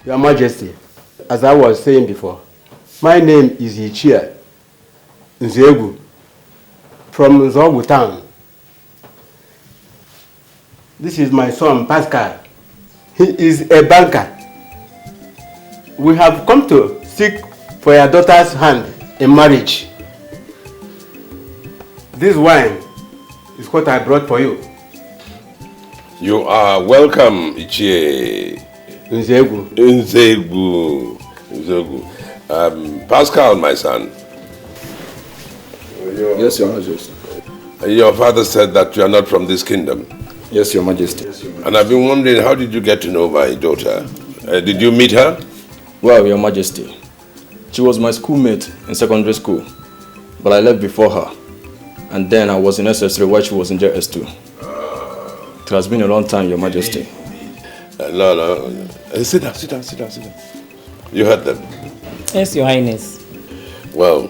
Your Majesty, as I was saying before, my name is Ichia Nzegu from Nzogu town. This is my son Pascal. He is a banker. We have come to seek for your daughter's hand in marriage. This wine is what I brought for you. You are welcome, Ichie. Nzegu. Nzegu. Nzegu. Pascal, my son. Yes, Your Majesty. Your father said that you are not from this kingdom. Yes, Your Majesty. And I've been wondering, how did you get to know my daughter? Did you meet her? Well, Your Majesty, she was my schoolmate in secondary school, but I left before her. And then I was in SS3 while she was in JS2. It has been a long time, Your Majesty. No. Sit down. You heard them? Yes, Your Highness. Well,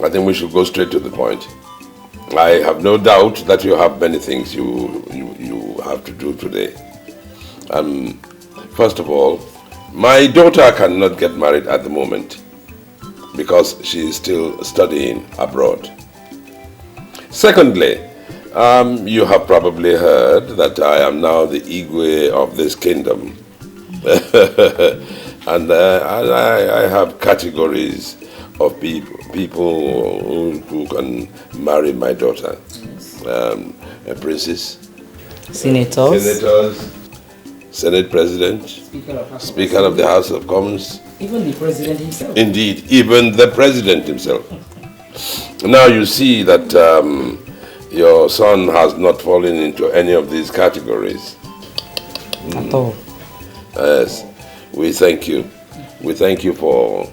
I think we should go straight to the point. I have no doubt that you have many things you have to do today. First of all, my daughter cannot get married at the moment because she is still studying abroad. Secondly, you have probably heard that I am now the Igwe of this kingdom. And I have categories of people who can marry my daughter. A princess, senators, Senate President, Speaker of the House of Commons. Even the President himself. Indeed, even the President himself. Now you see that your son has not fallen into any of these categories. At all. Yes, we thank you. We thank you for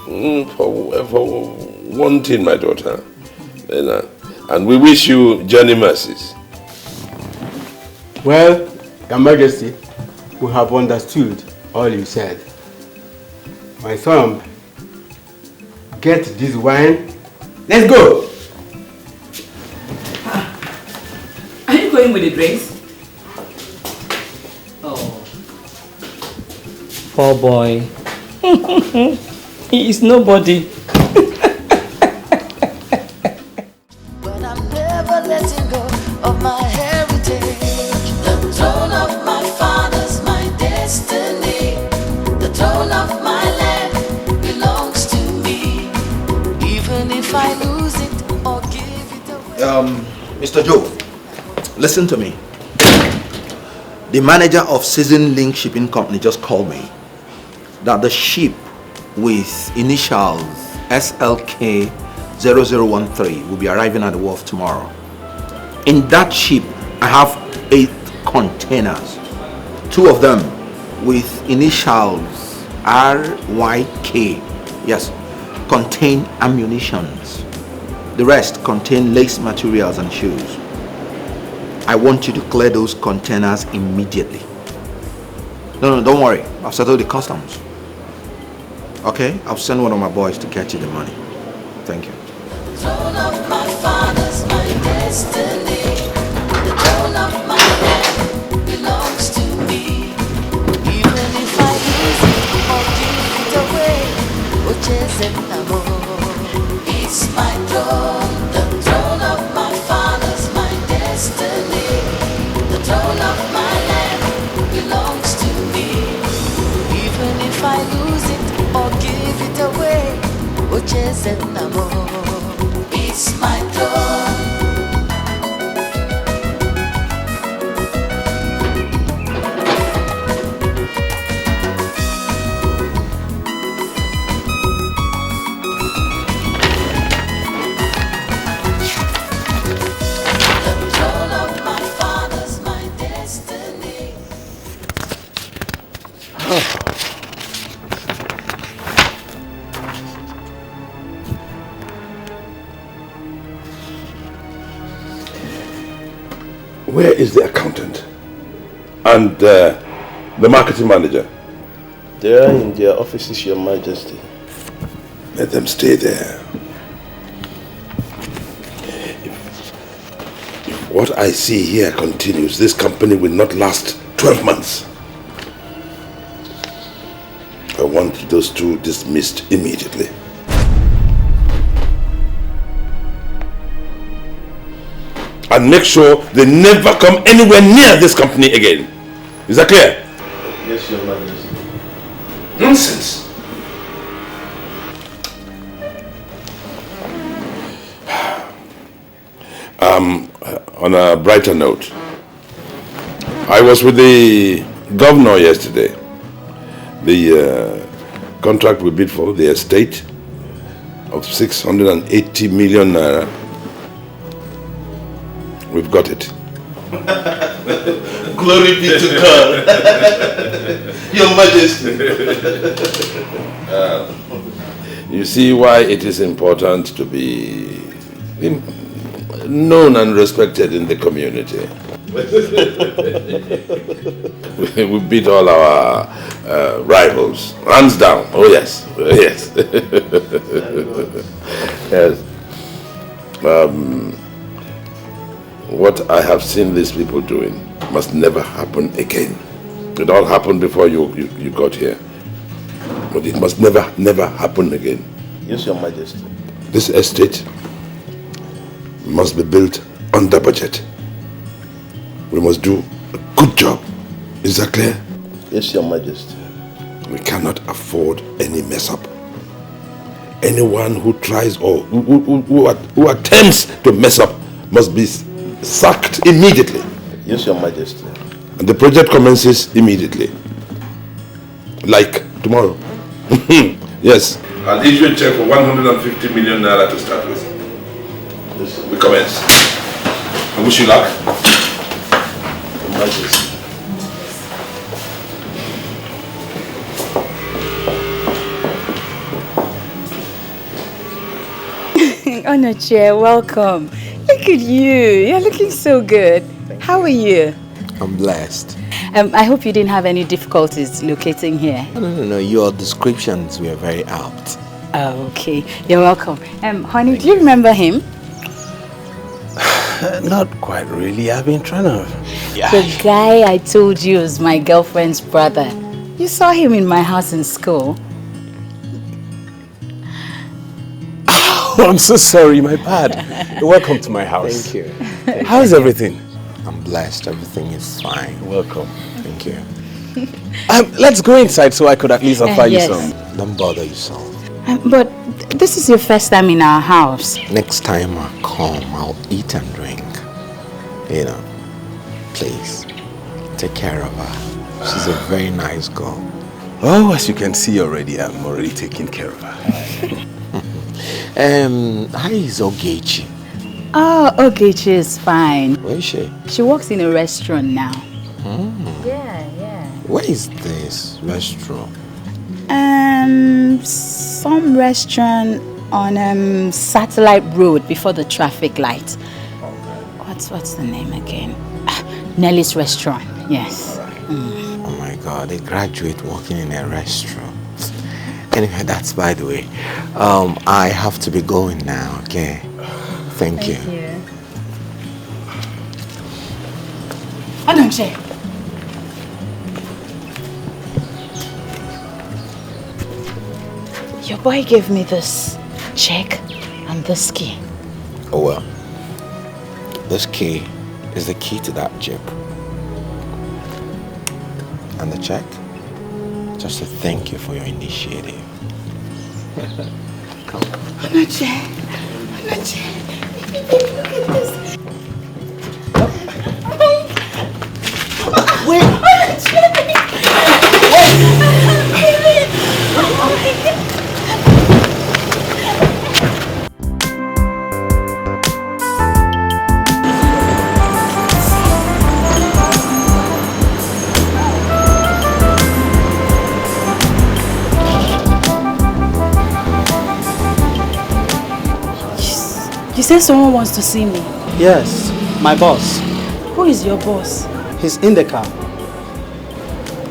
wanting my daughter. And we wish you journey mercies. Well, Your Majesty, we have understood all you said. My son, get this wine. Let's go! Are you going with the drinks? Oh. Poor boy. He is nobody. But I'm never letting go of my heritage. The throne of my fathers, my destiny. The throne of my land belongs to me. Even if I lose it or give it away. Mr. Joe, listen to me. The manager of Season Link Shipping Company just called me that the ship with initials SLK 0013 will be arriving at the wharf tomorrow. In that ship, I have 8 containers. 2 of them with initials RYK, yes, contain ammunitions. The rest contain lace materials and shoes. I want you to clear those containers immediately. No, don't worry. I've settled the customs. Okay? I'll send one of my boys to get you the money. Thank you. The throne of my fathers, my destiny. The throne of my land belongs to me. Even if I lose it or give it away, it's my throne. The throne of my fathers, my destiny. The throne of my land belongs to me. Even if I lose it or give it away, it's my throne. The throne of my fathers, my destiny. Where is the accountant? And the marketing manager? They are in their offices, Your Majesty. Let them stay there. If what I see here continues, this company will not last 12 months. I want those two dismissed immediately. And make sure they never come anywhere near this company again. Is that clear? Yes, Your Majesty. Nonsense. On a brighter note, I was with the governor yesterday. The contract we bid for, the estate of 680 million naira. We've got it. Glory be to God. Your Majesty. You see why it is important to be known and respected in the community. We beat all our rivals, hands down. Oh yes, oh, yes. Yes. What I have seen these people doing must never happen again. It all happened before you got here, but it must never happen again. Yes, Your Majesty. This estate must be built under budget. We must do a good job. Is that clear? Yes, Your Majesty. We cannot afford any mess up. Anyone who tries or who attempts to mess up must be sacked immediately. Yes, Your Majesty. And the project commences immediately. Like tomorrow. Yes. I'll issue a check for 150 million naira to start with. Yes, We commence. I wish you luck. Your Majesty. Onochie, welcome. Look at you. You're looking so good. How are you? I'm blessed. I hope you didn't have any difficulties locating here. No. Your descriptions were very apt. Oh, okay. You're welcome. Honey, do you remember him? Not quite really. I've been trying to... The guy I told you is my girlfriend's brother. You saw him in my house in school. I'm so sorry, my bad. Welcome to my house. Thank you. How's everything? I'm blessed. Everything is fine. Welcome. Thank you. Let's go inside so I could at least offer you yes. some. Don't bother yourself. But this is your first time in our house. Next time I come, I'll eat and drink. You know, please, take care of her. She's a very nice girl. Oh, as you can see already, I'm already taking care of her. How is Ogechi? Oh, Ogechi is fine. Where is she? She works in a restaurant now. Yeah. Where is this restaurant? Some restaurant on Satellite Road before the traffic light. What's the name again? Nelly's Restaurant. Yes. Oh my God, a graduate working in a restaurant. Anyway, that's by the way. I have to be going now, okay? Thank you. Onochie. Your boy gave me this check and this key. Oh well, this key is the key to that jeep. And the check, just to thank you for your initiative. Come. Onochie. Look at this. Wait! You said someone wants to see me. Yes, my boss. Who is your boss? He's in the car.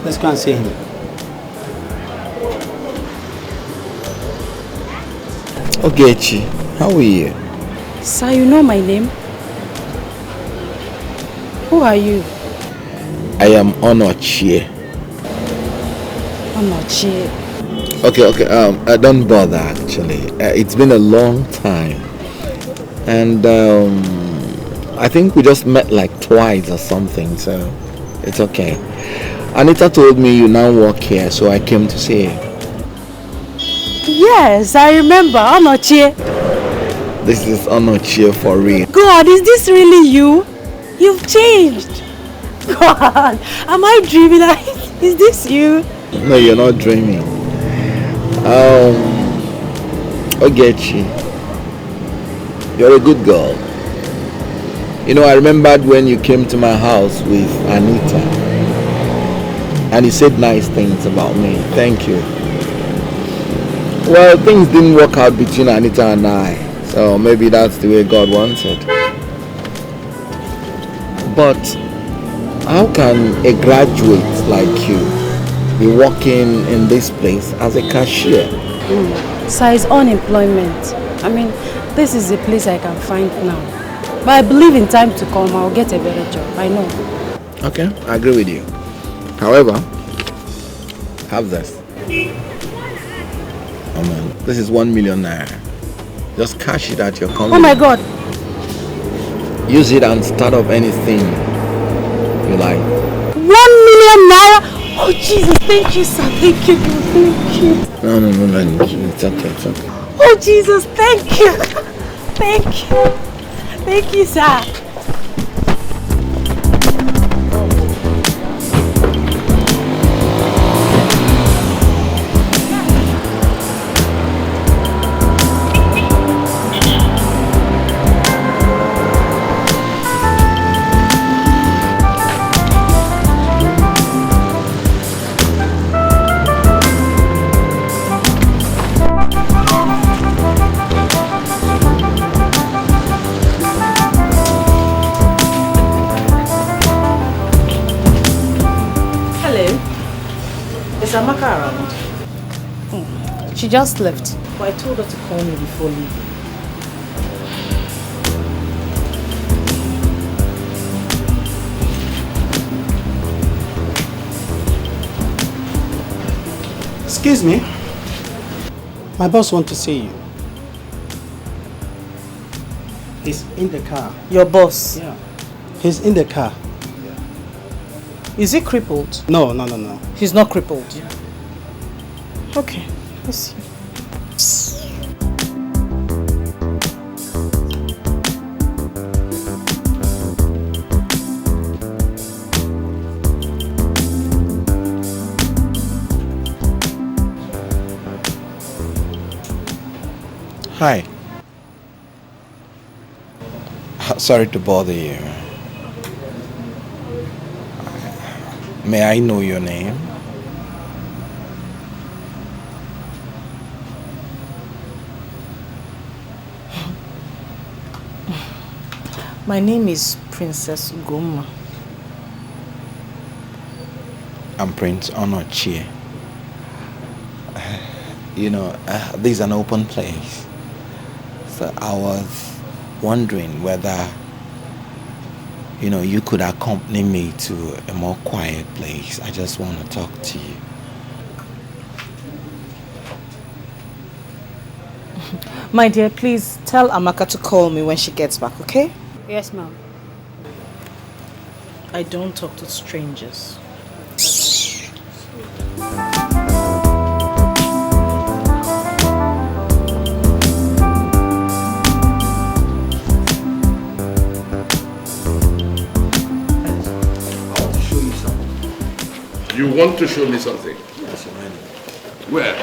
Let's go and see him. Ogechi, how are you? Sir, you know my name? Who are you? I am Onochie. Onochie. Okay. Don't bother. Actually, it's been a long time, and I think we just met like twice or something. So it's okay. Anita told me you now work here, so I came to see you. Yes, I remember. Onochie. This is Onochie for real. God, is this really you? You've changed. God, am I dreaming? Is this you? No, you're not dreaming. Ogechi, you're a good girl. You know, I remembered when you came to my house with Anita and you said nice things about me. Thank you. Well, things didn't work out between Anita and I, so maybe that's the way God wants it. But how can a graduate like you be working in this place as a cashier? Sir, it's unemployment. I mean, this is the place I can find now. But I believe in time to come, I'll get a better job. I know. Okay, I agree with you. However, have this. Oh man, this is 1 million naira. Just cash it at your company. Oh my God. Use it and start up anything you like. 1 million naira? Oh Jesus, thank you, sir. Thank you. Thank you. No. It's okay. Oh Jesus, thank you. Thank you. Thank you, sir. She just left. But I told her to call me before leaving. Excuse me. My boss wants to see you. He's in the car. Your boss? Yeah. He's in the car. Is he crippled? No. He's not crippled? Yeah. Okay. Let's see. Hi. Sorry to bother you. May I know your name? My name is Princess Goma. I'm Prince Onochie. You know, this is an open place. So I was wondering whether, you know, you could accompany me to a more quiet place. I just want to talk to you. My dear, please tell Amaka to call me when she gets back, okay? Yes, ma'am. I don't talk to strangers. You want to show me something? Yes, Your Highness. Where?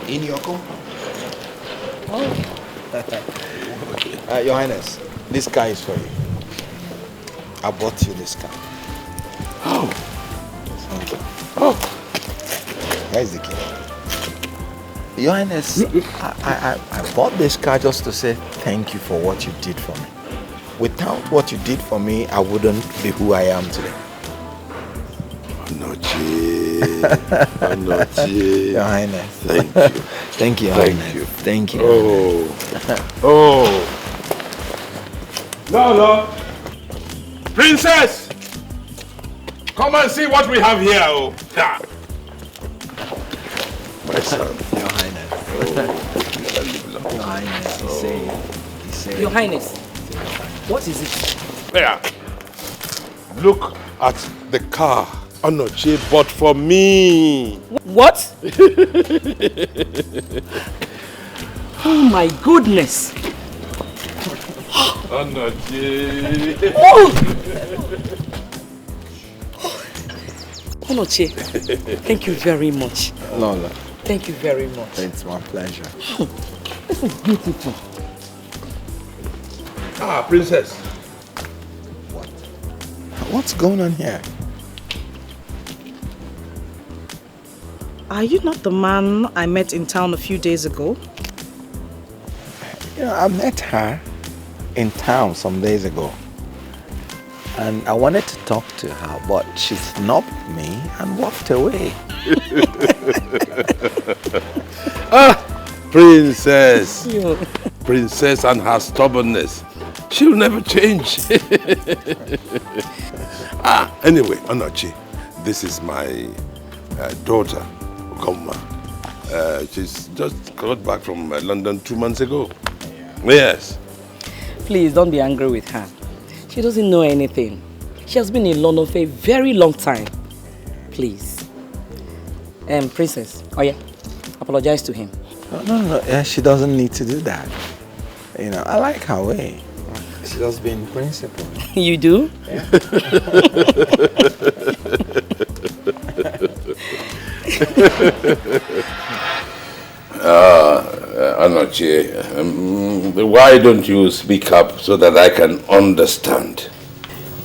In your car. Oh. Your Highness, this car is for you. I bought you this car. Oh. Oh. Here's the key. Your Highness, I bought this car just to say thank you for what you did for me. Without what you did for me, I wouldn't be who I am today. Onochie. Your Highness. Thank you. Thank you, Your Highness. You. Thank you. Oh. No. Princess! Come and see what we have here. Oh. My son. Your Highness. Your Highness, he say. Your Highness, what is it? There. Look at the car Onochie bought for me. What? Oh my goodness. Onochie. Oh! Onochie, thank you very much. Lola. Thank you very much. It's my pleasure. This is beautiful. Ah, princess. What's going on here? Are you not the man I met in town a few days ago? You know, I met her in town some days ago. And I wanted to talk to her, but she snubbed me and walked away. Ah, princess. Princess and her stubbornness. She'll never change. Anyway, Onochie, this is my daughter, Okomma. She's just got back from London 2 months ago. Yes. Please don't be angry with her. She doesn't know anything. She has been in London for a very long time. Please. Princess, oh yeah, apologize to him. No, yeah, she doesn't need to do that. You know, I like her way. She just being principled. You do? Yeah. Onochie, why don't you speak up so that I can understand?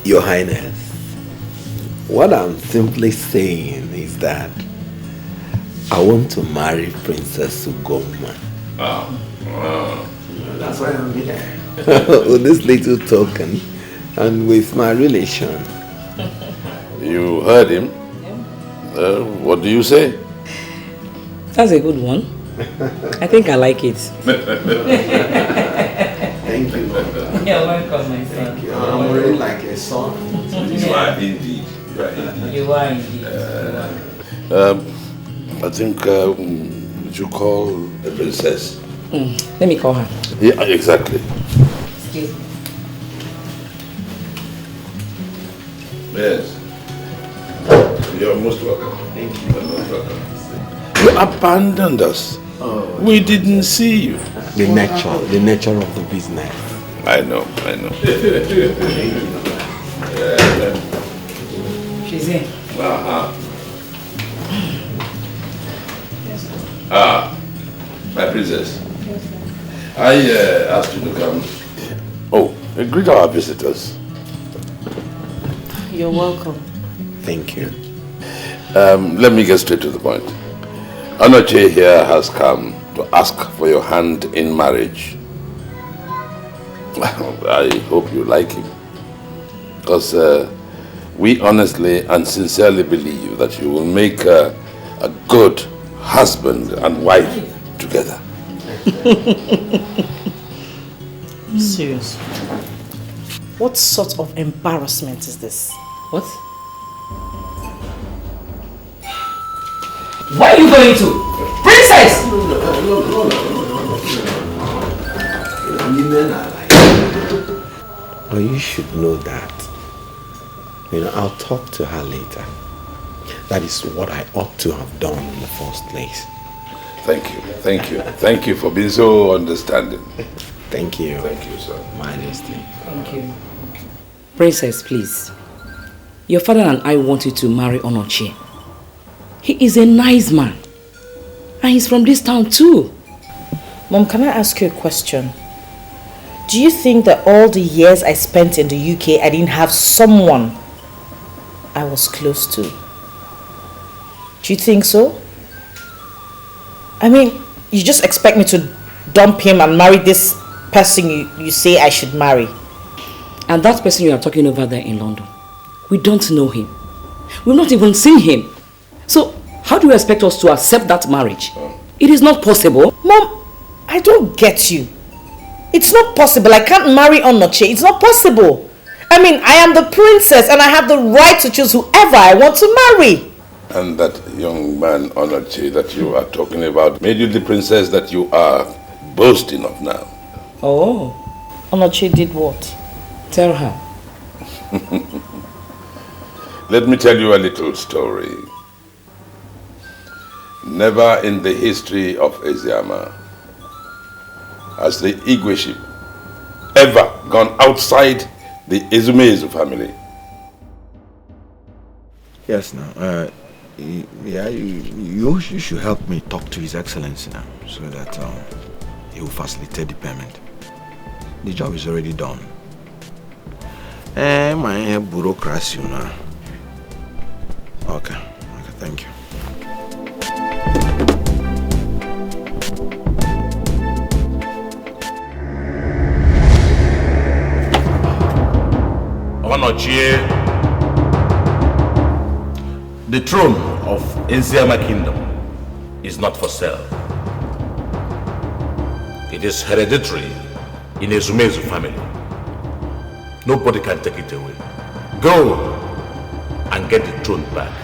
Your Highness, what I'm simply saying is that I want to marry Princess Ugoma. That's why I'm here. With this little token and with my relation. You heard him? Yeah. What do you say? That's a good one. I think I like it. Thank you, Lord. You're welcome, my son. Thank you. I'm really like a son. You are indeed. You are indeed. I think we should call the princess. Let me call her. Yeah, exactly. Excuse me. Yes. You're most welcome. Thank you. You're most welcome. You abandoned us. Oh. We didn't see you. The nature of the business. I know. She's in. My princess. I asked you to come. Oh, greet our visitors. You're welcome. Thank you. Let me get straight to the point. Onochie here has come to ask for your hand in marriage. I hope you like him. Because we honestly and sincerely believe that you will make a good husband and wife together. Serious. What sort of embarrassment is this? What? Where are you going to? Princess! No. Women are like that. But you should know that. I'll talk to her later. That is what I ought to have done in the first place. Thank you. Thank you for being so understanding. Thank you. Thank you, sir. Majesty. Thank you. Princess, please. Your father and I want you to marry Onochie. He is a nice man. And he's from this town too. Mom, can I ask you a question? Do you think that all the years I spent in the UK, I didn't have someone I was close to? Do you think so? I mean, you just expect me to dump him and marry this person you say I should marry? And that person you are talking over there in London, we don't know him. We've not even seen him. So, how do you expect us to accept that marriage? It is not possible. Mom, I don't get you. It's not possible. I can't marry Onochie. It's not possible. I mean, I am the princess and I have the right to choose whoever I want to marry. And that young man, Onochie, that you are talking about made you the princess that you are boasting of now? Oh, Onochie did what? Tell her. Let me tell you a little story. Never in the history of Eziama has the Igwe ship ever gone outside the Ezumezu family. Yes, now. You should help me talk to His Excellency now, so that he will facilitate the payment. The job is already done. My bureaucracy now. Okay, thank you. Onochie, the throne of Eziama Kingdom is not for sale. It is hereditary in Ezumezu family. Nobody can take it away. Go and get the throne back.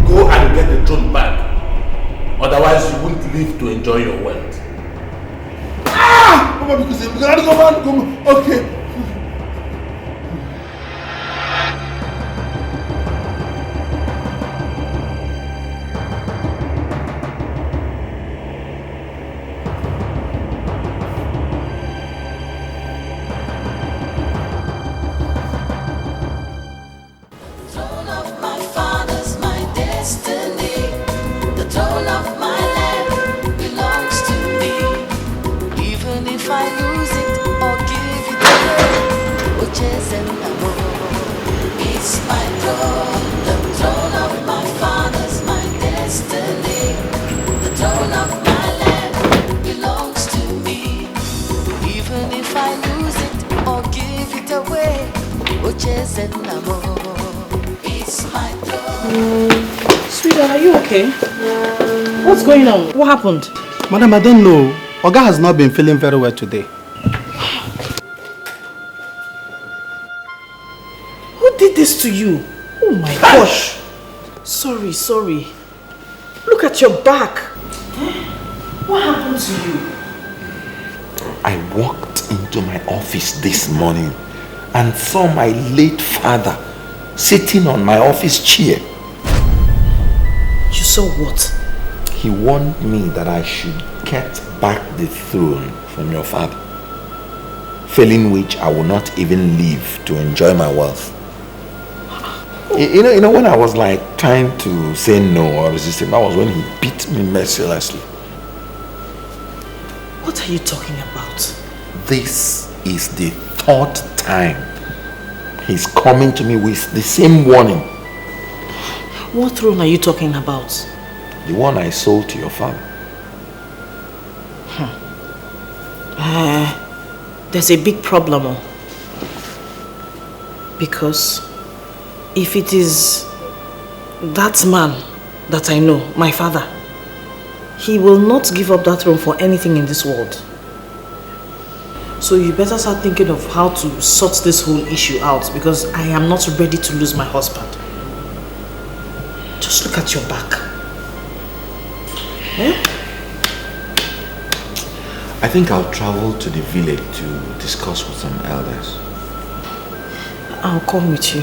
Go and get the throne back. Otherwise, you won't live to enjoy your wealth. Okay. Sweetheart, are you okay? What's going on? What happened? Madam, I don't know. Oga has not been feeling very well today. Who did this to you? Oh my gosh. Sorry. Look at your back. What happened to you? I walked into my office this morning and saw my late father sitting on my office chair. You saw what? He warned me that I should get back the throne from your father, failing which I will not even live to enjoy my wealth. You know, when I was like trying to say no or resist him, that was when he beat me mercilessly. What are you talking about? This is the third time he's coming to me with the same warning. What throne are you talking about? The one I sold to your father. There's a big problem. Because if it is that man that I know, my father, he will not give up that throne for anything in this world. So you better start thinking of how to sort this whole issue out, because I am not ready to lose my husband. Just look at your back. I think I'll travel to the village to discuss with some elders. I'll come with you.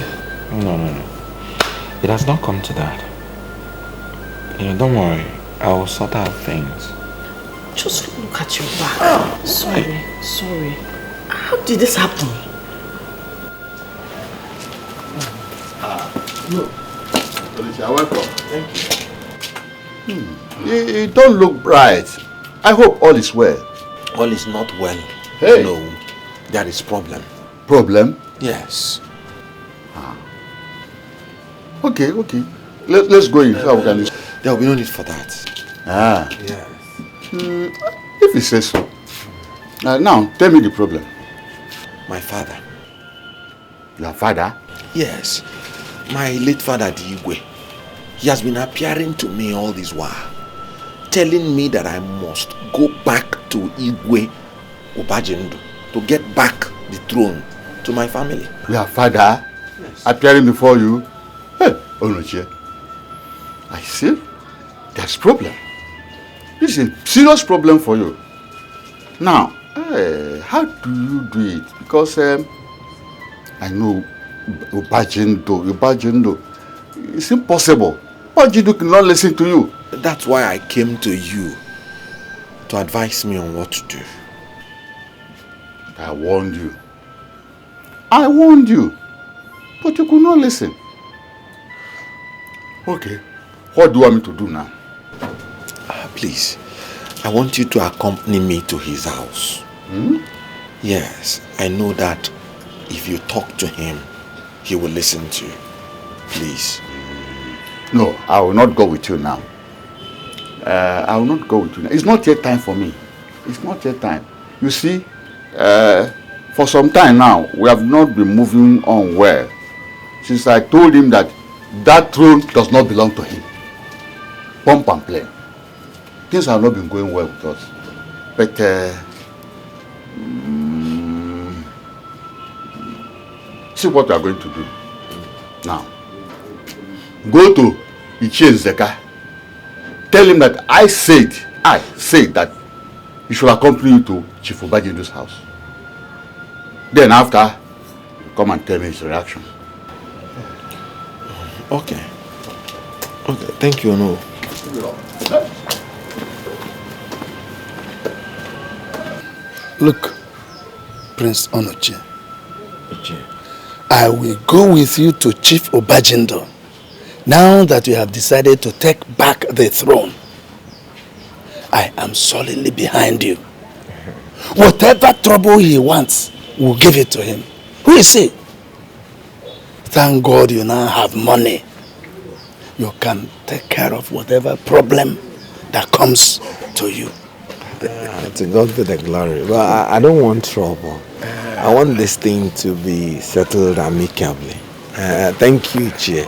No. It has not come to that. Yeah, don't worry. I will sort out things. Just look at your back. Sorry. How did this happen? No. Alicia, welcome. Thank you. You don't look bright. I hope all is well. All is not well. Hey. No, there is problem. Problem? Yes. Okay. Let's go in. So we can... There will be no need for that. Yes. If you say so. Now, tell me the problem. My father. Your father? Yes. My late father, Igwe. He has been appearing to me all this while, telling me that I must go back to Igwe Obajendo to get back the throne to my family. Your father? Yes. Appearing before you? Hey, Onochie. I see. There's problem. This is a serious problem for you. Now, how do you do it? Because I know Obajendo. It's impossible. Obajendo cannot listen to you. That's why I came to you to advise me on what to do. I warned you, but you could not listen. Okay, what do you want me to do now? Please, I want you to accompany me to his house. Yes, I know that if you talk to him, he will listen to you. Please. No, I will not go with you now. I will not go with you now. It's not yet time for me. It's not yet time. You see, for some time now, we have not been moving on well. Since I told him that throne does not belong to him. Pump and play. Things have not been going well with us. But, see what we are going to do. Now, go to Ichie Zeka. Tell him that I said that he should accompany you to Chief Obajendo's house. Then after, come and tell me his reaction. Okay, thank you, no. Look, Prince Onochie, I will go with you to Chief Obajendo now that you have decided to take back the throne. I am solidly behind you. Whatever trouble he wants, we'll give it to him. Who is he? Thank God you now have money. You can take care of whatever problem that comes to you. To God be the glory. But I don't want trouble. I want this thing to be settled amicably. Thank you, Chie.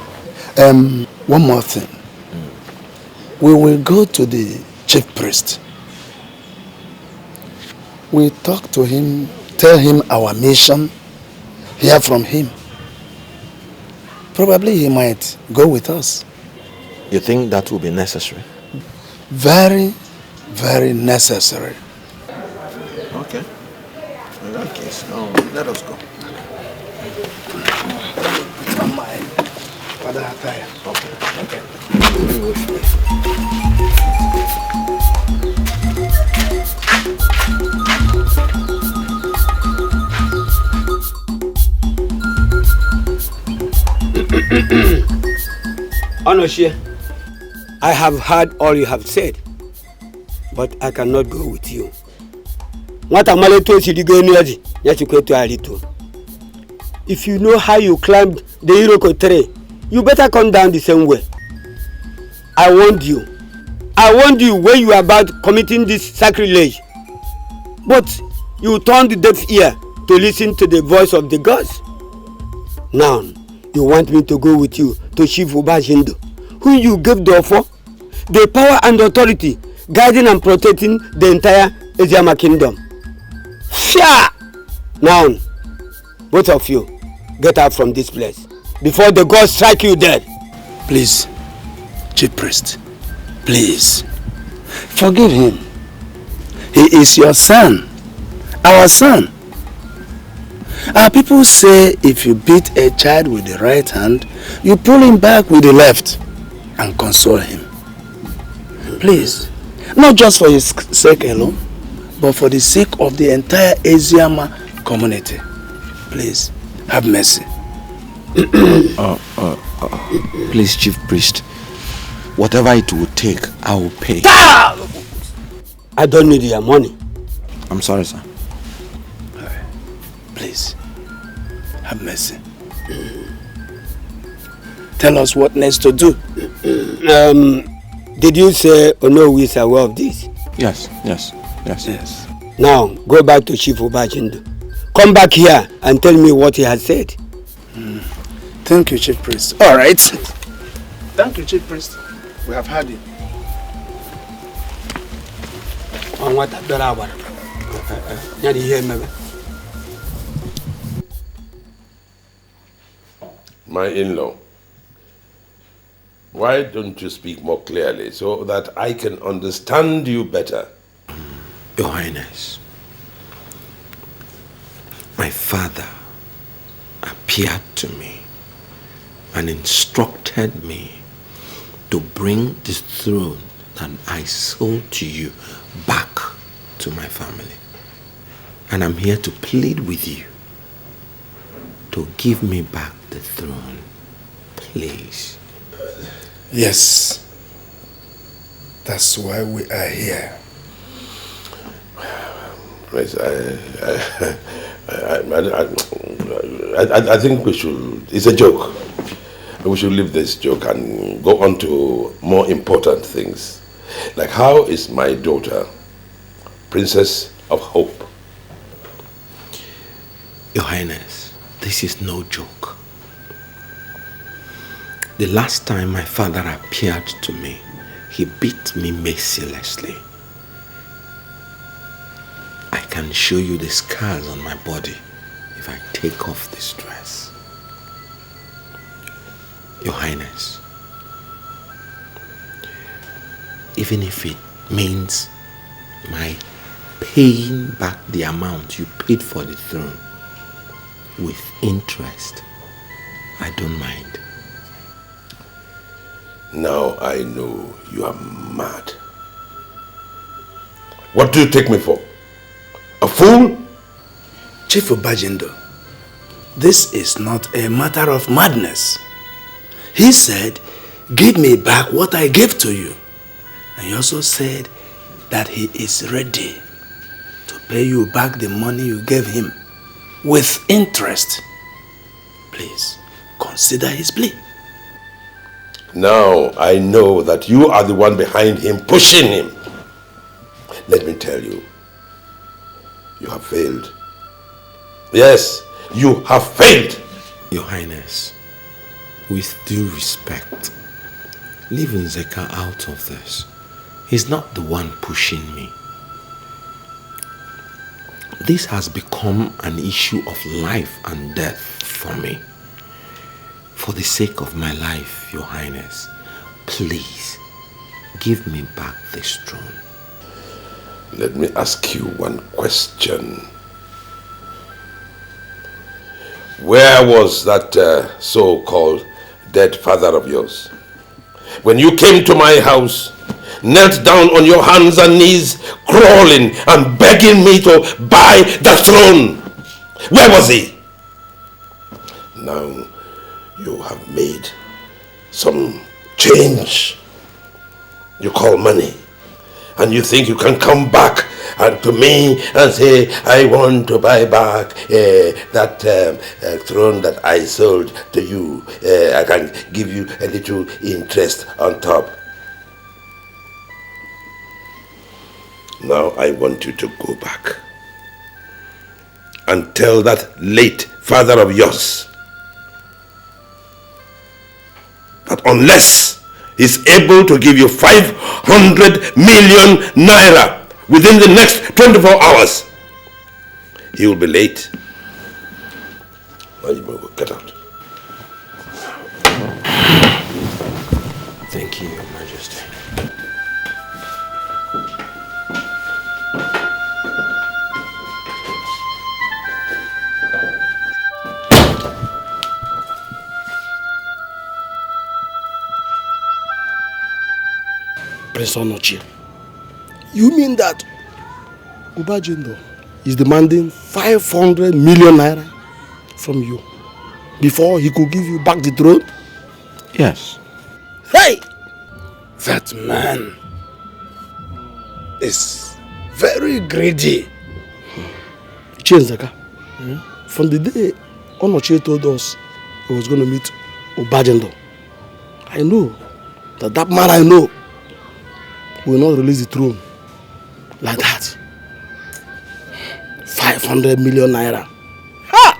One more thing. We will go to the chief priest. We talk to him, tell him our mission, hear from him. Probably he might go with us. You think that will be necessary? Very, very necessary. Okay. In that case, let us go. My father attire. Okay. Onochie, I have heard all you have said, but I cannot go with you. If you know how you climbed the Iroko tree, you better come down the same way. I warned you when you were about committing this sacrilege. But you turned the deaf ear to listen to the voice of the gods. Now, you want me to go with you to Chief Obajendo, who you gave the offer, the power and authority, guiding and protecting the entire Eziama kingdom. Sha! Now, both of you, get out from this place before the gods strike you dead. Please, Chief Priest, please, forgive him. He is your son, our son. Our people say if you beat a child with the right hand, you pull him back with the left and console him. Please, not just for his sake alone, but for the sake of the entire Eziama community. Please, have mercy. Please, Chief Priest, whatever it will take, I will pay. I don't need your money. I'm sorry, sir. Please, have mercy. Tell us what next to do. Did you say Onowu is aware of this? Yes. Now, go back to Chief Obajindo. Come back here and tell me what he has said. Thank you, Chief Priest. All right. Thank you, Chief Priest. We have heard you. My in-law, why don't you speak more clearly so that I can understand you better? Your Highness, my father appeared to me and instructed me to bring this throne that I sold to you back to my family. And I'm here to plead with you to give me back the throne, please. Yes. That's why we are here. Prince, I think we should, it's a joke. We should leave this joke and go on to more important things. Like, how is my daughter, Princess of Hope? Your Highness, this is no joke. The last time my father appeared to me, he beat me mercilessly. I can show you the scars on my body if I take off this dress. Your Highness, even if it means my paying back the amount you paid for the throne with interest, I don't mind. Now I know you are mad. What do you take me for? A fool? Chief Obajindo, this is not a matter of madness. He said, give me back what I gave to you. And he also said that he is ready to pay you back the money you gave him with interest. Please, consider his plea. Now I know that you are the one behind him, pushing him. Let me tell you, you have failed. Yes, you have failed. Your Highness, with due respect, leave Nzeka out of this. He's not the one pushing me. This has become an issue of life and death for me. For the sake of my life, Your Highness, please give me back this throne. Let me ask you one question. Where was that so-called dead father of yours? When you came to my house, knelt down on your hands and knees, crawling and begging me to buy the throne. Where was he? Now you have made some change you call money, and you think you can come back and to me and say, I want to buy back that throne that I sold to you. I can give you a little interest on top. Now I want you to go back and tell that late father of yours that unless he's able to give you 500 million naira within the next 24 hours, he will be late. Now you will get out. Thank you, Your Majesty. Prince Onochie, you mean that Obajindo is demanding 500 million naira from you before he could give you back the throne? Yes. Hey! That man is very greedy. Chienzaka, from the day Onochie told us he was going to meet Obajindo, I know that man I know will not release the throne like that. 500 million naira. Ha!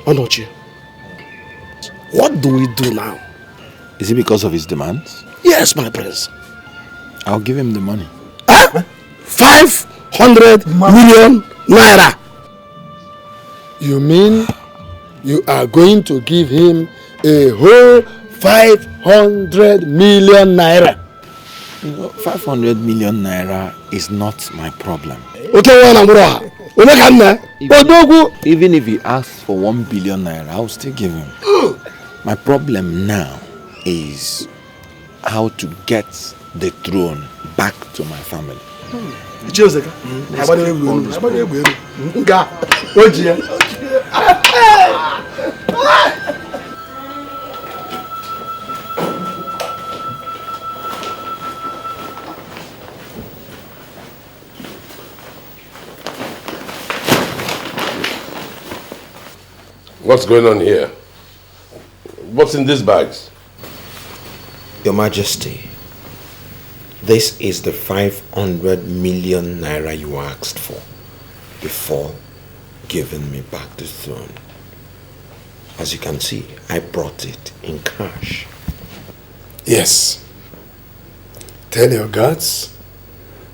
Onochie, what do we do now? Is it because of his demands? Yes, my prince. I'll give him the money. Huh? 500 million naira. You mean you are going to give him a whole 500 million naira? You know, 500 million naira is not my problem. Even if he asks for 1 billion naira, I'll still give him. My problem now is how to get the throne back to my family. What's going on here? What's in these bags? Your Majesty, this is the 500 million naira you asked for before giving me back the throne. As you can see, I brought it in cash. Yes. Tell your guards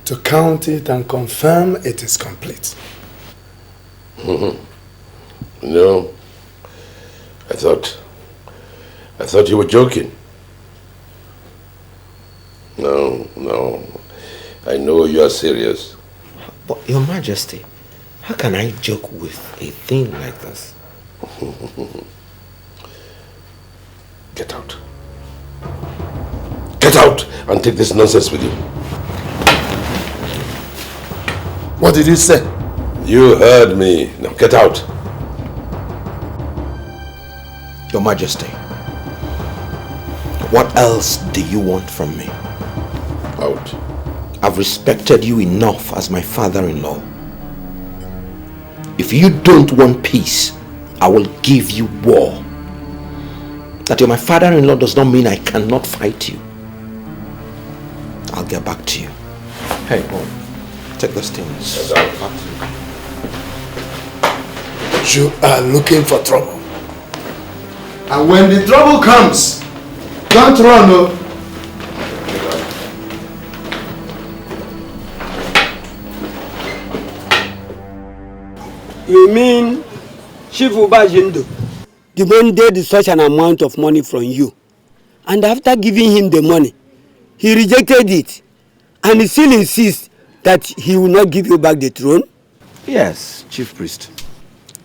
to count it and confirm it is complete. No. I thought you were joking. No. I know you are serious. But Your Majesty, how can I joke with a thing like this? Get out. Get out and take this nonsense with you. What did you say? You heard me. Now get out. Your Majesty, what else do you want from me? Out. I've respected you enough as my father-in-law. If you don't want peace, I will give you war. That you're my father-in-law does not mean I cannot fight you. I'll get back to you. Hey, boy, take those things. You are looking for trouble. And when the trouble comes, don't run, no. You mean Chief Obajindo demanded such an amount of money from you, and after giving him the money, he rejected it, and he still insists that he will not give you back the throne? Yes, Chief Priest.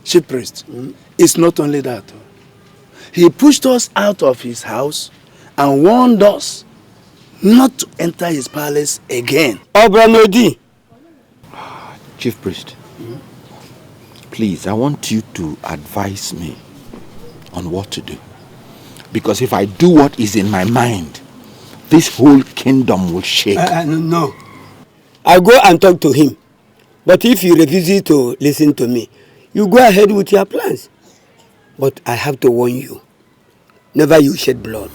Chief Priest, it's not only that. He pushed us out of his house and warned us not to enter his palace again. Obranodi. Chief Priest, please, I want you to advise me on what to do. Because if I do what is in my mind, this whole kingdom will shake. No. I'll go and talk to him. But if you refuse to listen to me, you go ahead with your plans. But I have to warn you, never you shed blood.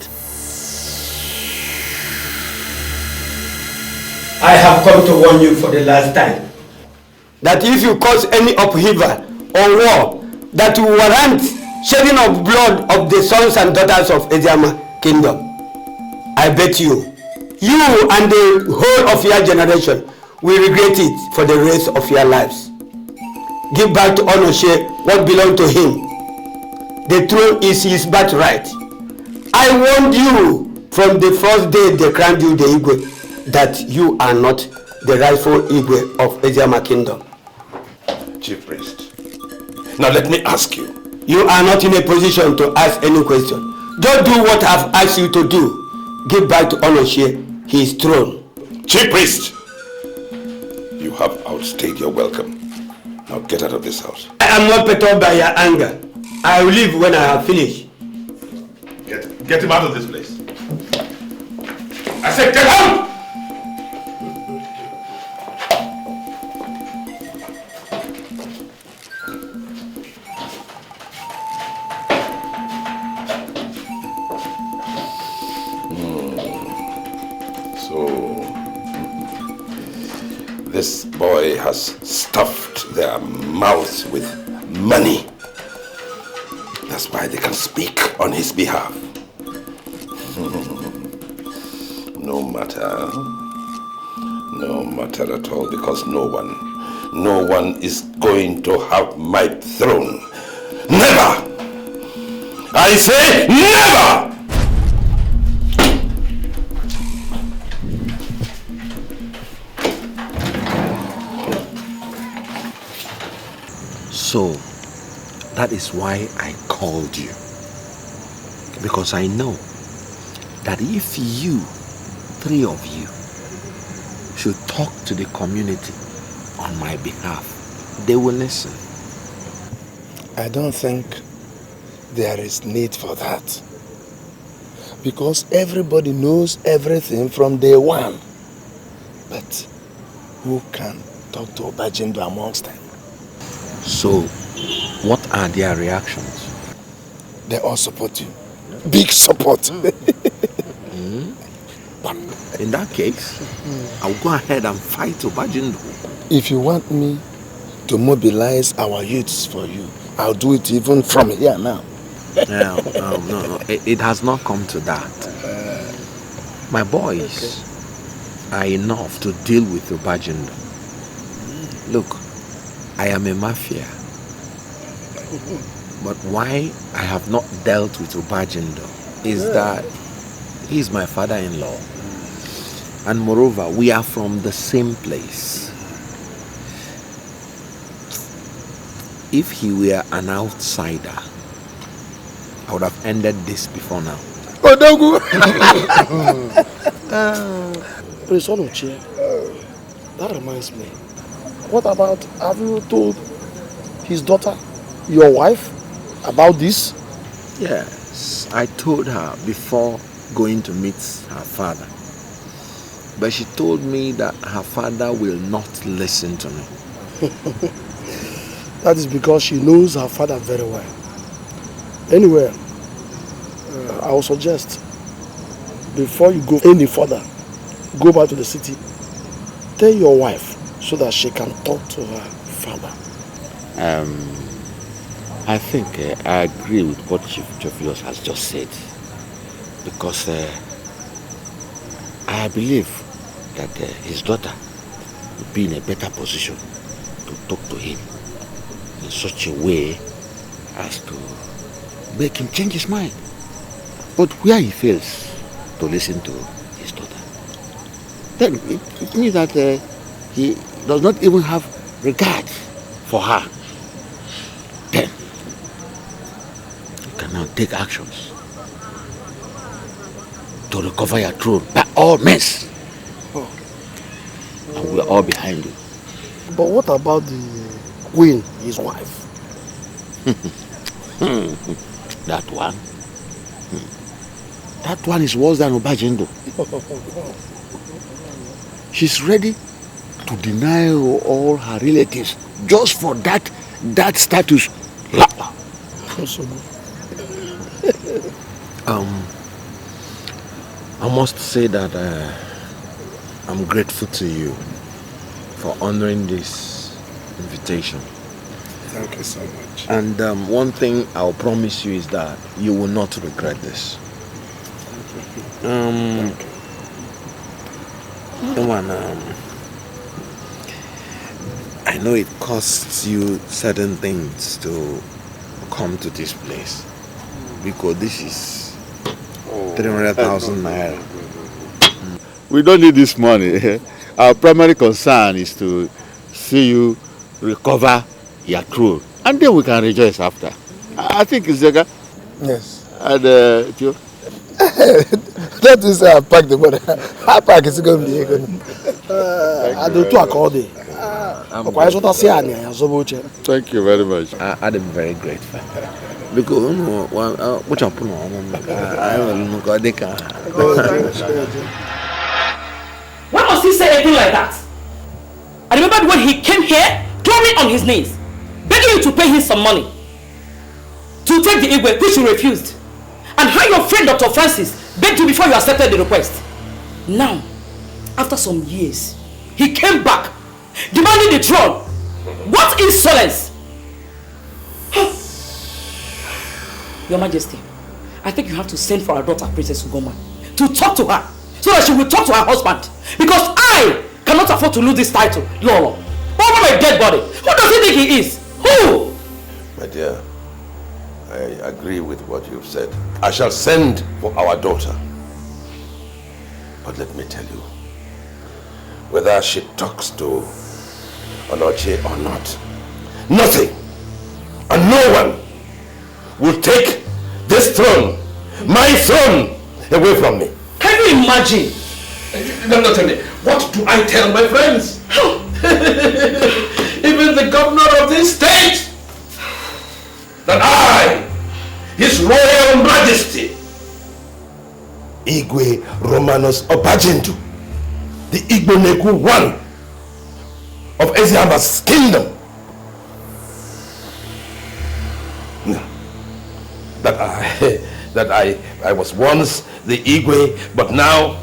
I have come to warn you for the last time that if you cause any upheaval or war that will warrant shedding of blood of the sons and daughters of Eziama kingdom, I bet you and the whole of your generation will regret it for the rest of your lives. Give back to Onochie what belongs to him. The throne is his birthright. I warned you from the first day they crowned you the Igwe that you are not the rightful Igwe of Eziama kingdom. Chief Priest, now let me ask you. You are not in a position to ask any question. Just do what I've asked you to do. Give back to Onochie his throne. Chief priest, you have outstayed your welcome. Now get out of this house. I am not perturbed by your anger. I will leave when I have finished. Get him out of this place. I said get out! This boy has stuffed their mouths with money. That's why they can speak on his behalf. No matter at all, because no one is going to have my throne. Never! I say never! So, that is why I called you. Because I know that if you, 3 of you, should talk to the community on my behalf, they will listen. I don't think there is need for that. Because everybody knows everything from day one. But who can talk to Obajindo amongst them? So, what are their reactions? They all support you. Big support. But in that case, I'll go ahead and fight Obajindo. If you want me to mobilize our youths for you, I'll do it even from here now. No. It has not come to that. My boys are enough to deal with Obajindo. Look, I am a mafia. But why I have not dealt with Obajindo is that he's my father-in-law. And moreover, we are from the same place. If he were an outsider, I would have ended this before now. Prince Onochie, that reminds me. What about, have you told his daughter, your wife, about this? Yes, I told her before going to meet her father. But she told me that her father will not listen to me. That is because she knows her father very well. Anyway, I will suggest, before you go any further, go back to the city, tell your wife so that she can talk to her father. I think I agree with what Chief Jovius has just said. Because I believe that his daughter would be in a better position to talk to him in such a way as to make him change his mind. But where he fails to listen to his daughter, then it means that he does not even have regard for her. Then you can now take actions to recover your throne by all means. And we are all behind you. But what about the queen, his wife? That one? That one is worse than Obajindo. She's ready to deny all her relatives just for that status. I must say that I'm grateful to you for honoring this invitation. Thank you so much. And one thing I'll promise you is that you will not regret this. Thank you. I know it costs you certain things to come to this place, because this is 300,000 naira. We don't need this money. Our primary concern is to see you recover your throne, and then we can rejoice after. I think it's Zega. Yes. And Tio? That is how I pack the money. I pack it's going to be good. I do talk all day. Thank you very much. I'm very grateful. Because what I put on, I will go there. Why must he say anything like that? I remember when he came here, told me on his knees, begging you to pay him some money to take the Igwe, which you refused. And how your friend Dr. Francis begged you before you accepted the request. Now, after some years, he came back, demanding the throne. What insolence! Your Majesty, I think you have to send for our daughter, Princess Ugoma, to talk to her, so that she will talk to her husband. Because I cannot afford to lose this title, Lolo. Over my dead body. Who does he think he is? Who? My dear, I agree with what you've said. I shall send for our daughter. But let me tell you, whether she talks to Onochie or not, nothing and no one will take this throne, my throne, away from me. Can you imagine? No, tell me. What do I tell my friends? Even the governor of this state, that I, His Royal Majesty, Igwe Romanus Obajendu, the Igboneku one of Eziama's kingdom, that I was once the Igwe, but now,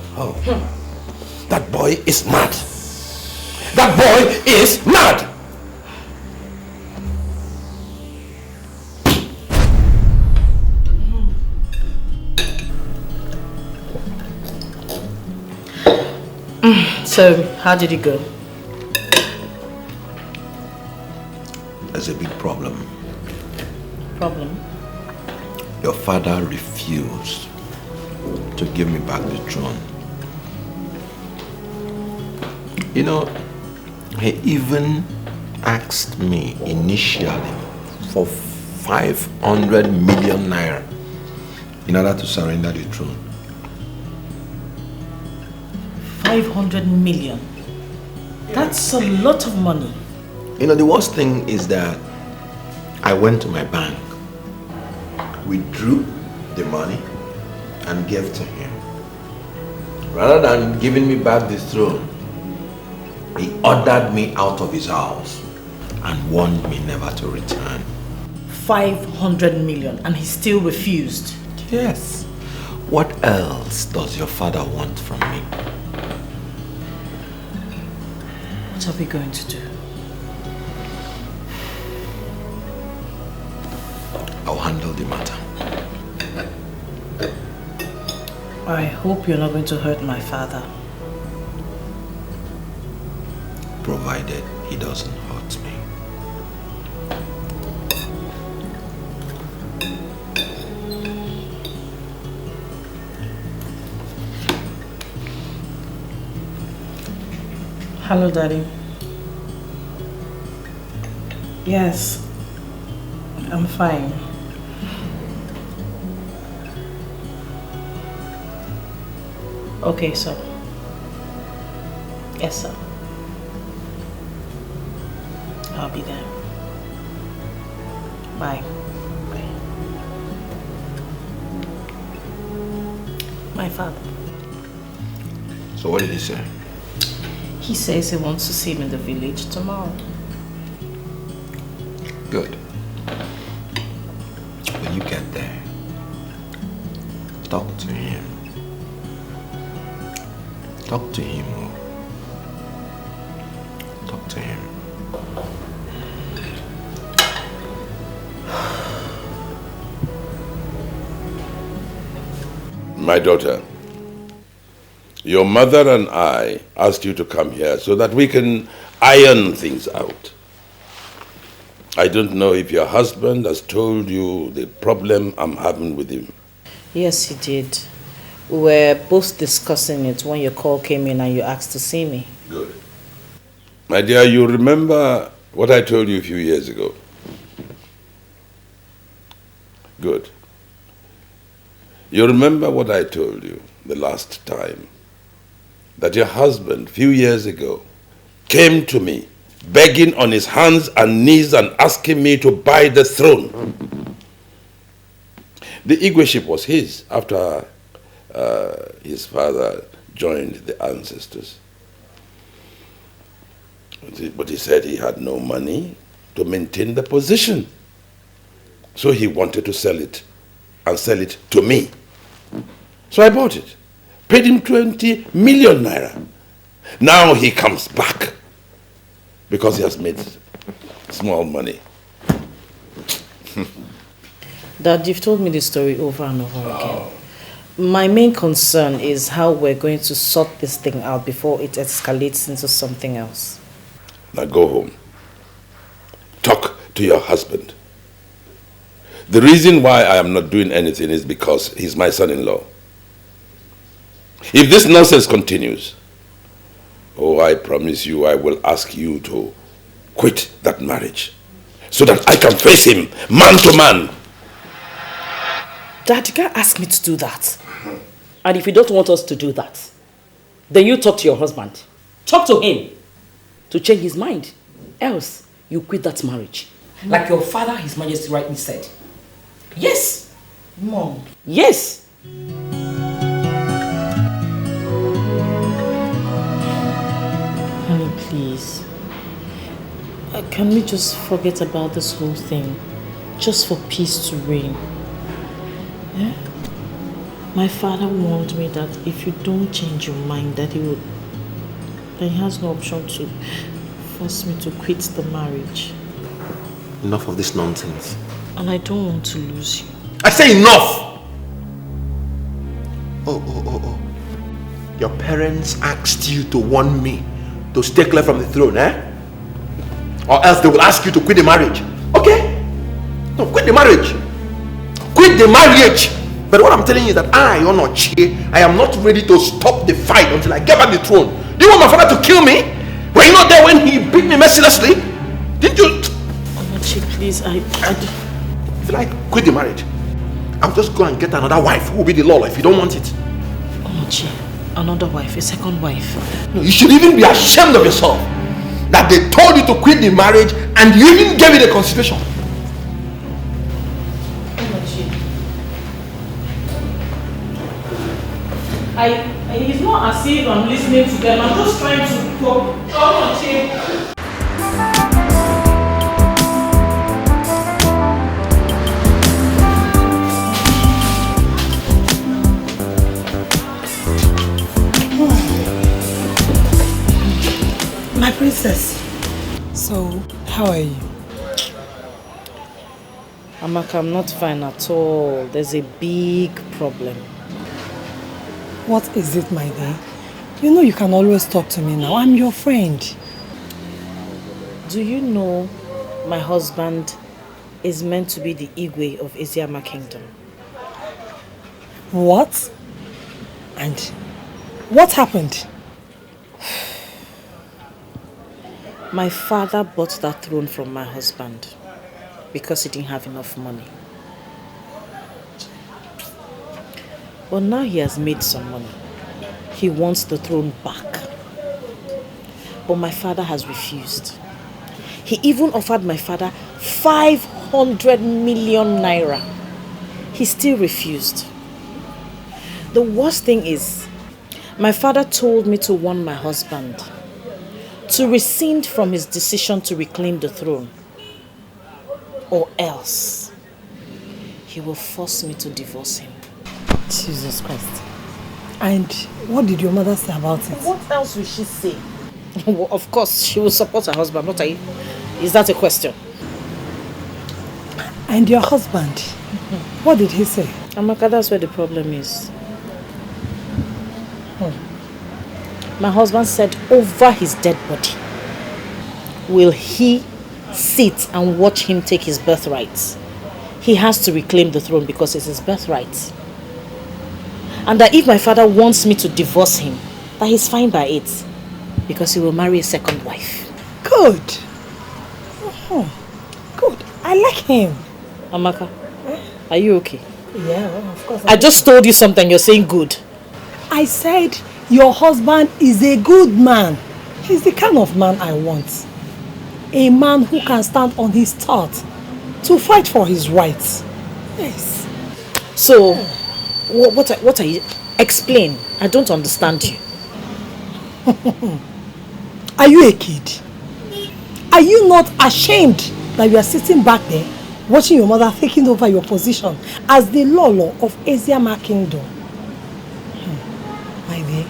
that boy is mad. That boy is mad. So, how did it go? There's a big problem. Problem? Your father refused to give me back the throne. You know, he even asked me initially for 500 million naira in order to surrender the throne. 500 million? That's a lot of money. You know, the worst thing is that I went to my bank, withdrew the money and gave to him. Rather than giving me back the throne, he ordered me out of his house and warned me never to return. 500 million and he still refused? Yes. What else does your father want from me? What are we going to do? I'll handle the matter. I hope you're not going to hurt my father. Provided he doesn't hurt me. Hello, Daddy. Yes, I'm fine. Okay, sir. Yes, sir. I'll be there. Bye. Bye. My father. So what did he say? He says he wants to see me in the village tomorrow. Good. When you get there, talk to him. Talk to him. Talk to him. My daughter, your mother and I asked you to come here so that we can iron things out. I don't know if your husband has told you the problem I'm having with him. Yes, he did. We were both discussing it when your call came in and you asked to see me. Good. My dear, you remember what I told you a few years ago? Good. You remember what I told you the last time? That your husband, few years ago, came to me begging on his hands and knees and asking me to buy the throne. The Igweship was his after his father joined the ancestors. But he said he had no money to maintain the position. So he wanted to sell it and sell it to me. So I bought it. Paid him 20 million naira. Now he comes back because he has made small money. Dad, you've told me this story over and over again. My main concern is how we're going to sort this thing out before it escalates into something else. Now go home. Talk to your husband. The reason why I am not doing anything is because he's my son-in-law. If this nonsense continues, oh, I promise you I will ask you to quit that marriage so that I can face him man to man. Dad, you can't ask me to do that. And if you don't want us to do that, then you talk to your husband. Talk to him to change his mind. Else, you quit that marriage. Like your father, His Majesty rightly said. Yes. Mom. Yes. Honey, please. Can we just forget about this whole thing? Just for peace to reign. Yeah? My father warned me that if you don't change your mind, that he has no option to force me to quit the marriage. Enough of this nonsense. And I don't want to lose you. I say enough! Oh. Your parents asked you to warn me to stay clear from the throne, eh? Or else they will ask you to quit the marriage. Okay? No, quit the marriage. Quit the marriage! But what I'm telling you is that I am not ready to stop the fight until I get back the throne. Do you want my father to kill me? Were you not there when he beat me mercilessly? Didn't you? Onochie, please, I feel like quit the marriage. I'll just go and get another wife who will be the law if you don't want it. Onochie, another wife, a second wife. No, you should even be ashamed of yourself that they told you to quit the marriage and you even gave it a consideration. It's not as if I'm listening to them. I'm just trying to cope. My princess. So, how are you? Amaka, I'm not fine at all. There's a big problem. What is it, my dear? You know you can always talk to me now. I'm your friend. Do you know my husband is meant to be the Igwe of Eziama Kingdom? What? And what happened? My father bought that throne from my husband because he didn't have enough money. But now he has made some money. He wants the throne back. But my father has refused. He even offered my father 500 million naira. He still refused. The worst thing is, my father told me to warn my husband to rescind from his decision to reclaim the throne, or else he will force me to divorce him. Jesus Christ. And what did your mother say about it? What else will she say? Well, of course, she will support her husband, not I. Is that a question? And your husband? What did he say? Amaka, that's where the problem is. My husband said over his dead body, will he sit and watch him take his birthright? He has to reclaim the throne because it's his birthright. And that if my father wants me to divorce him, that he's fine by it. Because he will marry a second wife. Good. Good. I like him. Amaka, are you okay? Yeah, of course. I just told you something, you're saying good. I said your husband is a good man. He's the kind of man I want. A man who can stand on his thought to fight for his rights. Yes. So, what are you... Explain. I don't understand you. Are you a kid? Are you not ashamed that you are sitting back there watching your mother taking over your position as the Lolo of Eziama Kingdom? My dear,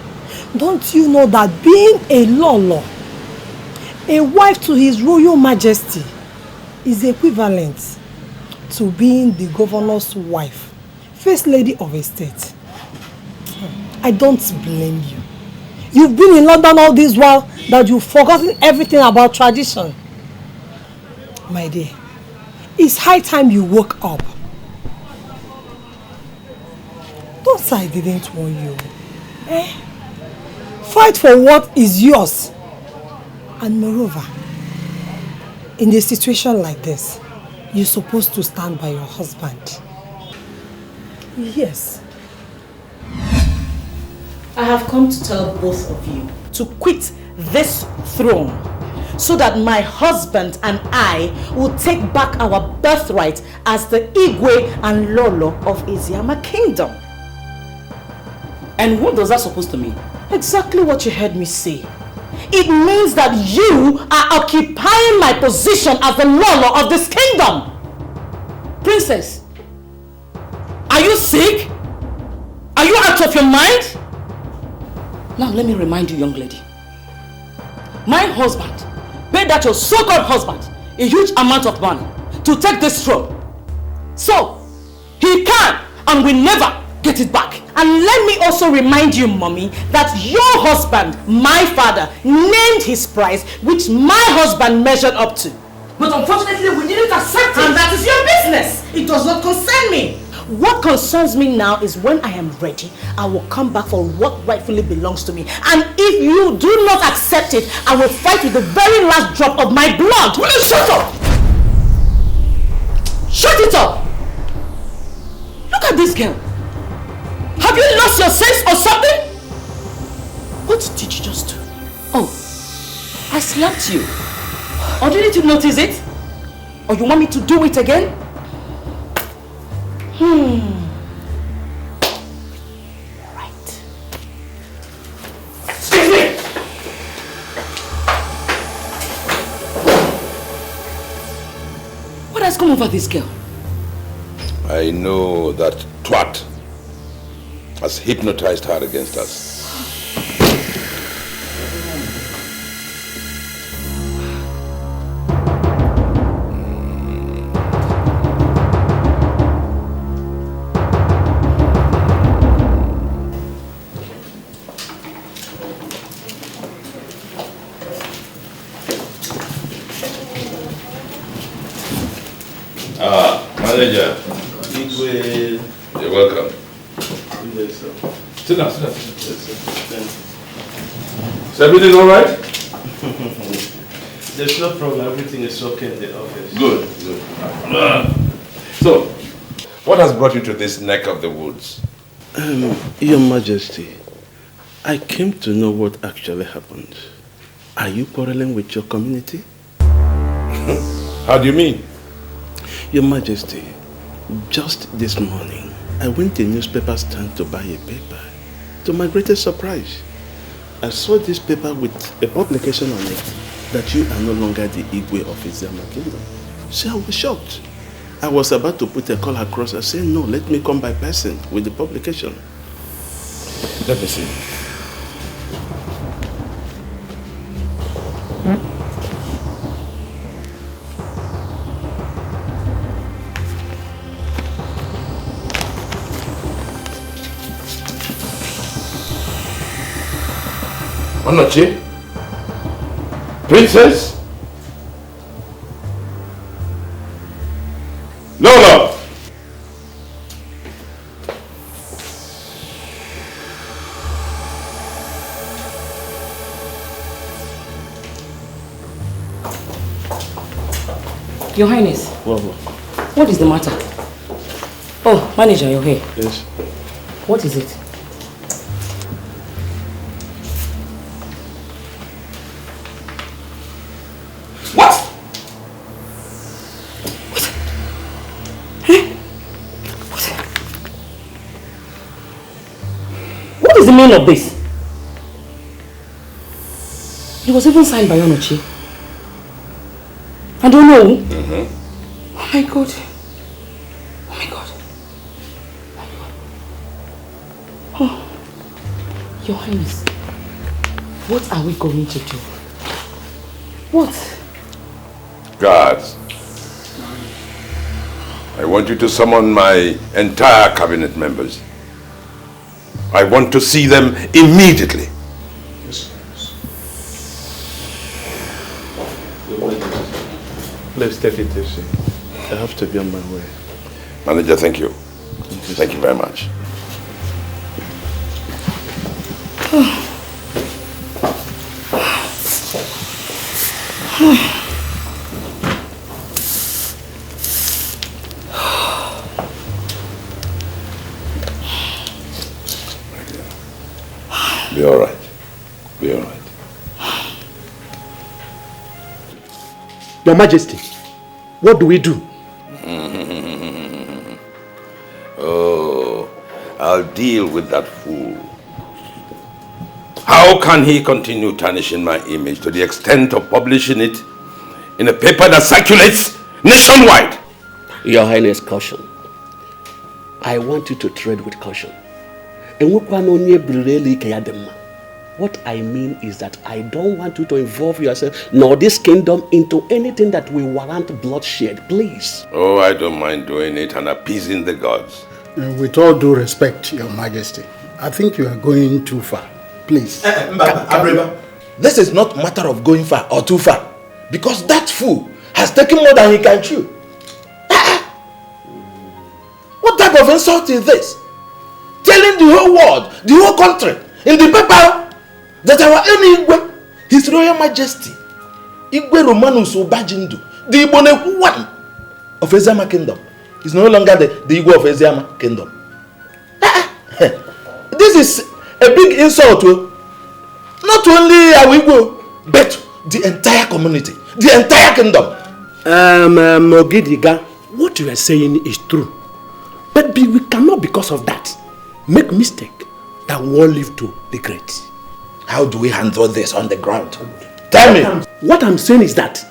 don't you know that being a Lolo, a wife to His Royal Majesty, is equivalent to being the governor's wife, first lady of a state? I don't blame you. You've been in London all this while that you've forgotten everything about tradition. My dear, it's high time you woke up. Don't say I didn't warn you. Fight for what is yours. And moreover, in a situation like this, you're supposed to stand by your husband. Yes. I have come to tell both of you to quit this throne so that my husband and I will take back our birthright as the Igwe and Lolo of Eziama Kingdom. And what does that supposed to mean? Exactly what you heard me say. It means that you are occupying my position as the Lolo of this kingdom. Princess, are you sick? Are you out of your mind? Now let me remind you, young lady. My husband paid that your so-called husband a huge amount of money to take this throne. So, he can and will never get it back. And let me also remind you, mommy, that your husband, my father, named his price, which my husband measured up to. But unfortunately, we didn't accept it. And that is your business. It does not concern me. What concerns me now is when I am ready, I will come back for what rightfully belongs to me. And if you do not accept it, I will fight with the very last drop of my blood. Will you shut up? Shut it up! Look at this girl. Have you lost your sense or something? What did you just do? Oh, I slapped you. Or didn't you notice it? Or you want me to do it again? Right. Excuse me! What has come over this girl? I know that twat has hypnotized her against us. Manager. You're welcome. Sit down, sit down. Is everything all right? There's no problem. Everything is okay in the office. Good, good. So, what has brought you to this neck of the woods? Your Majesty, I came to know what actually happened. Are you quarreling with your community? How do you mean? Your Majesty, just this morning, I went to a newspaper stand to buy a paper. To my greatest surprise, I saw this paper with a publication on it that you are no longer the Igwe of Eziama Kingdom. So I was shocked. I was about to put a call across and say, no, let me come by person with the publication. Let me see. Onochie? Princess? No! Your Highness. What is the matter? Oh, manager, you're here. Yes. What is it? What? What is the meaning of this? It was even signed by Onochie. I don't know. Mm-hmm. Oh my God. Oh my God. Oh, Your Highness, what are we going to do? What? Guards, I want you to summon my entire cabinet members. I want to see them immediately. Yes. Let's take it easy. I have to be on my way. Manager, thank you. Thank you very much. Be all right. Be all right. Your Majesty, what do we do? Oh, I'll deal with that fool. How can he continue tarnishing my image to the extent of publishing it in a paper that circulates nationwide? Your Highness, caution. I want you to tread with caution. What I mean is that I don't want you to involve yourself nor this kingdom into anything that will warrant bloodshed, please. Oh, I don't mind doing it and appeasing the gods. With all due respect, Your Majesty, I think you are going too far. Please. Abreba, this is not a matter of going far or too far. Because that fool has taken more than he can chew. What type of insult is this? Telling the whole world, the whole country, in the paper, that our enemy Igwe, His Royal Majesty, Igwe Romanus Obajindu, the Iboneku one of Eziama Kingdom, is no longer the Igwe of Eziama Kingdom. This is a big insult. Not only our Igwe, but the entire community, the entire kingdom. Ogidiga, what you are saying is true. But we cannot, because of that, make mistake that we all live to be great. How do we handle this on the ground? Tell me. What I'm saying is that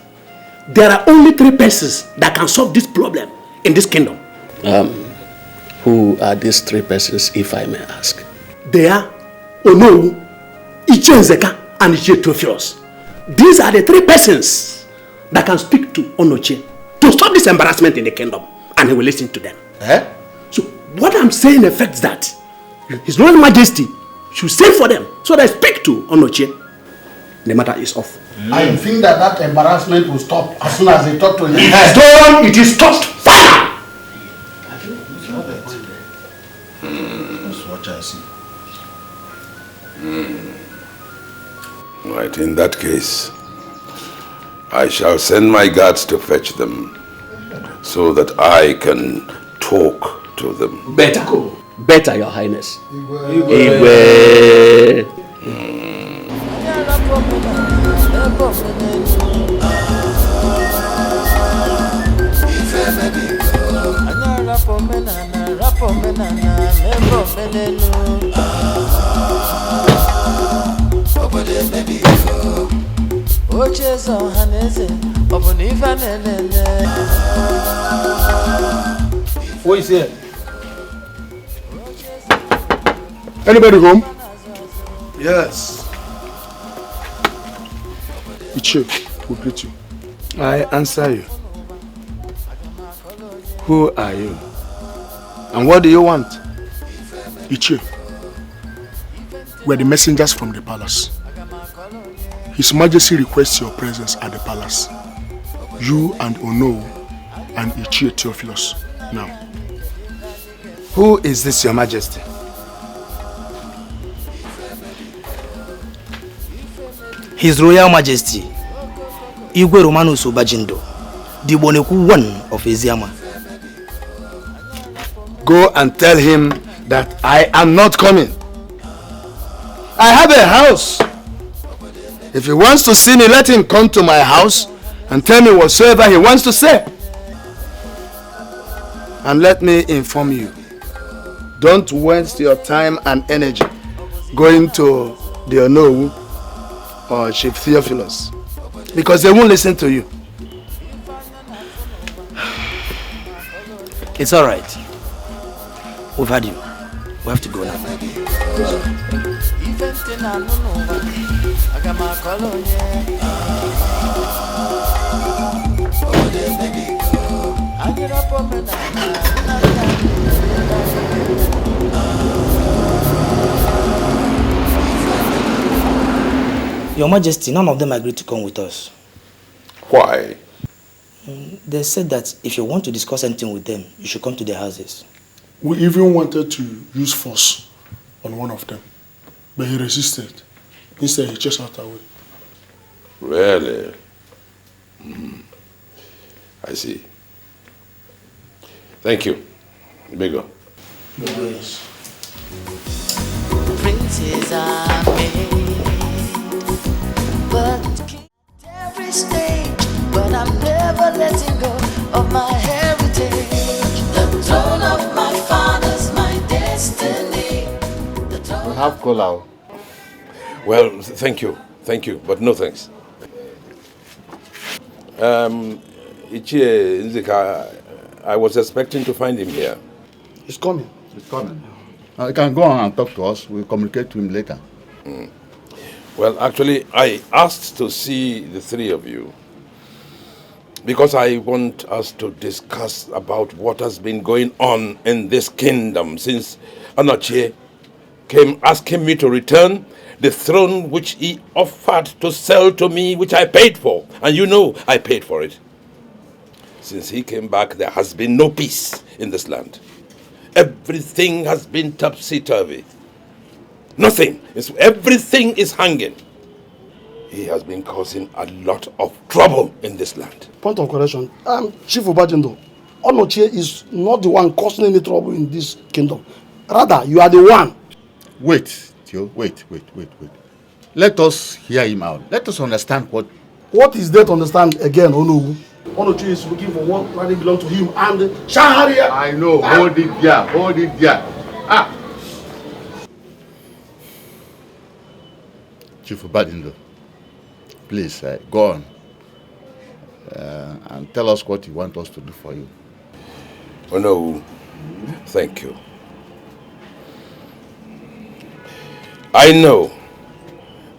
there are only 3 persons that can solve this problem in this kingdom. Who are these 3 persons, if I may ask? They are Onowu, Ichie Nzeka, and Ichie Theophilus. These are the 3 persons that can speak to Onochie to stop this embarrassment in the kingdom, and he will listen to them. So what I'm saying affects that His Royal Majesty should send for them so they speak to Onochie. The matter is off. I think that embarrassment will stop as soon as they talk to him. It is stopped. Fire! Let's watch and see. Right, in that case, I shall send my guards to fetch them so that I can talk to them. Better, Your Highness. Igwe. Who is here? Anybody home? Yes. Ichie will greet you. I answer you. Who are you? And what do you want? Ichie, we're the messengers from the palace. His Majesty requests your presence at the palace. You and Ono and Ichie Theophilus. Now. Who is this, Your Majesty? His Royal Majesty, Igwe Romanus Obajindo, the Boneku one of Eziama. Go and tell him that I am not coming. I have a house. If he wants to see me, let him come to my house and tell me whatsoever he wants to say. And let me inform you, don't waste your time and energy going to the Onowu or Chief Theophilus, because they won't listen to you. It's all right. We've had you. We have to go now. Your Majesty, none of them agreed to come with us. Why? They said that if you want to discuss anything with them, you should come to their houses. We even wanted to use force on one of them, but he resisted. Instead, he chased us away. Really? I see. Thank you. Bigger. Yes. Princes are made, but every stage. But I'm never letting go of my heritage. The throne of my fathers, my destiny. We have cola. Well, thank you, but no thanks. Ichie Nzika, I was expecting to find him here. He's coming. He's coming. He can go on and talk to us. We'll communicate to him later. Well, actually, I asked to see the three of you because I want us to discuss about what has been going on in this kingdom since Onochie came asking me to return the throne which he offered to sell to me, which I paid for. And you know I paid for it. Since he came back, there has been no peace in this land. Everything has been topsy-turvy. Everything is hanging. He has been causing a lot of trouble in this land. Point of correction. Chief Obajindo, Onochie is not the one causing any trouble in this kingdom. Rather, you are the one. Wait, Theo, wait. Let us hear him out. Let us understand what... What is there to understand again, Onowu? Onochie is looking for what rather belongs to him and Shaharia. I know, hold it there. Chief Obajindo, please go on and tell us what you want us to do for you. Oh no, thank you. I know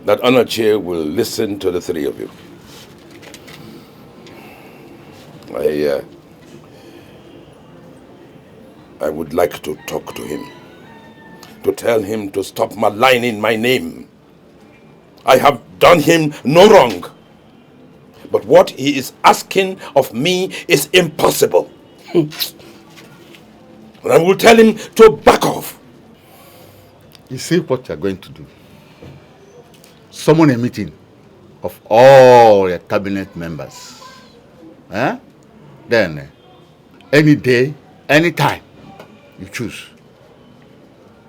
that Onochie will listen to the three of you. I would like to talk to him, to tell him to stop maligning my name. I have done him no wrong, but what he is asking of me is impossible. And I will tell him to back off. You see what you are going to do? Summon a meeting of all your cabinet members. Then, any day, any time you choose,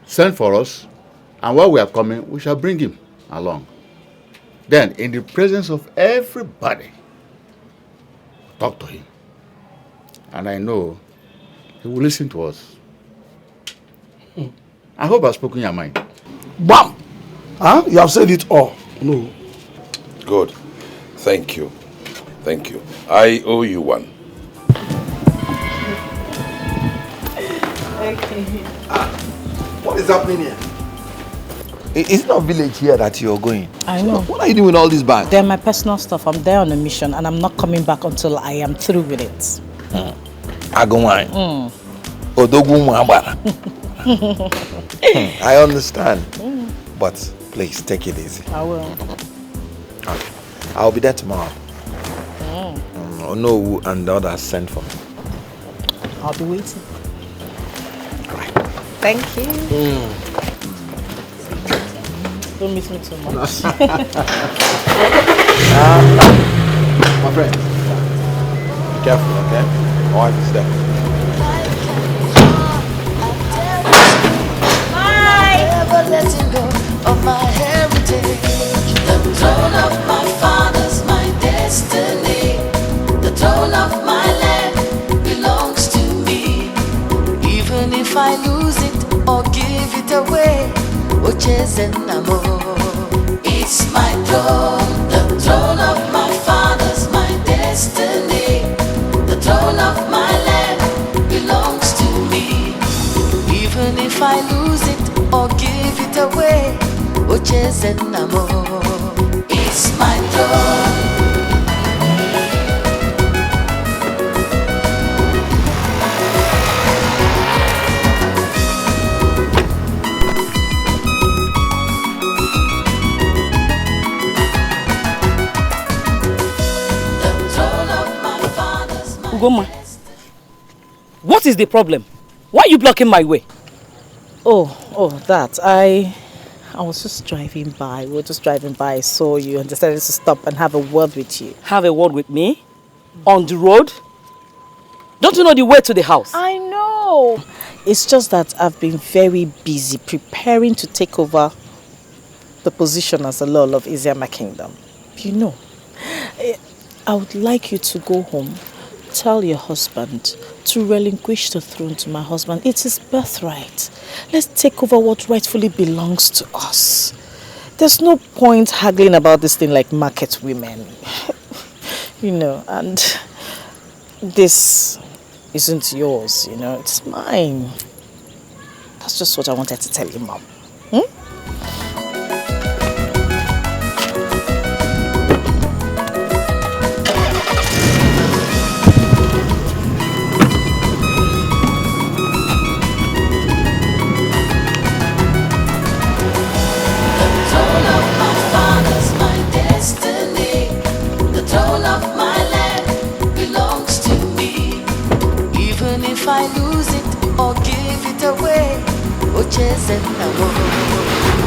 send for us, and while we are coming, we shall bring him along. Then, in the presence of everybody, talk to him. And I know he will listen to us. I hope I've spoken your mind. Bam! You have said it all. No. Good. Thank you. I owe you one. Okay. What is happening here? It's not village here that you're going. I know. What are you doing with all these bags? They're my personal stuff. I'm there on a mission and I'm not coming back until I am through with it. I understand. But please, take it easy. I will. Okay. I'll be there tomorrow. Onowu and the others sent for me. I'll be waiting. All right. Thank you. Don't miss me too much. My friend, be careful, okay? My wife is there. It's my throne, the throne of my fathers, my destiny. The throne of my land belongs to me. Even if I lose it or give it away, it's my throne. Ugoma, what is the problem? Why are you blocking my way? That. I was just driving by. We were just driving by. I saw you and decided to stop and have a word with you. Have a word with me? On the road? Don't you know the way to the house? I know. It's just that I've been very busy preparing to take over the position as the Lord of Isiama Kingdom. You know, I would like you to go home. Tell your husband to relinquish the throne to my husband. It's his birthright. Let's take over what rightfully belongs to us. There's no point haggling about this thing like market women. You know, and this isn't yours, you know, it's mine. That's just what I wanted to tell you, Mom. If I lose it or give it away,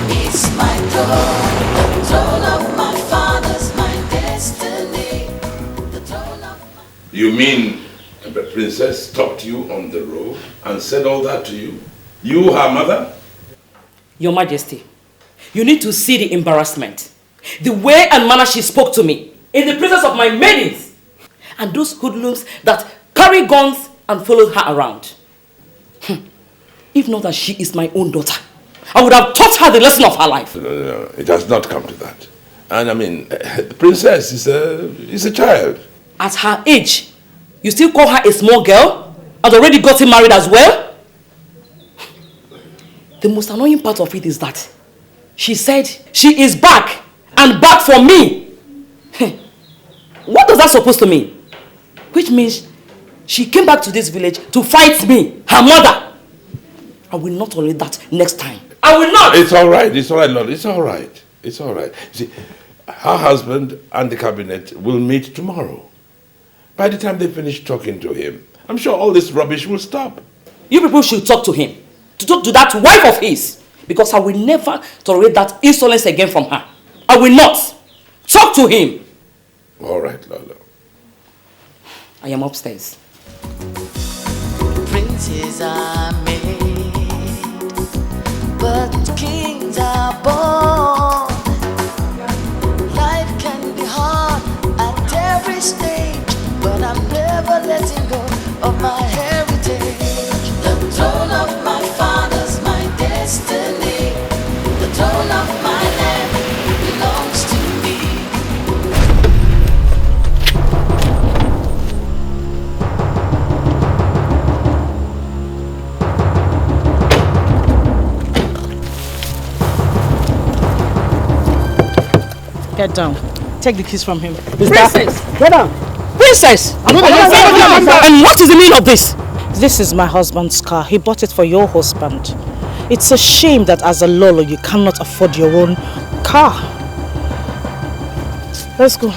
it's my throne, the throne of my fathers, my destiny, the throne of my... You mean the princess stopped you on the road and said all that to you? You, her mother? Your Majesty, you need to see the embarrassment. The way and manner she spoke to me in the presence of my maidens and those hoodlums that carry guns and followed her around. If not that she is my own daughter, I would have taught her the lesson of her life. No, it has not come to that. And I mean, the princess is a child. At her age, you still call her a small girl and already gotten married as well? The most annoying part of it is that she said she is back and back for me. What does that supposed to mean? Which means she came back to this village to fight me, her mother. I will not tolerate that next time. I will not! It's all right, Lord. It's all right. It's all right. See, her husband and the cabinet will meet tomorrow. By the time they finish talking to him, I'm sure all this rubbish will stop. You people should talk to him. To talk to that wife of his. Because I will never tolerate that insolence again from her. I will not. Talk to him. All right, Lolo. I am upstairs. Princes are made, but kings are born. Life can be hard at every stage, but I'm never letting go of my heritage. The throne of my fathers, my destiny. The throne of my land belongs to me. Get down. Take the keys from him. Princess! Get down. Princess! And what is the meaning of this? This is my husband's car. He bought it for your husband. It's a shame that as a Lolo you cannot afford your own car. Let's go.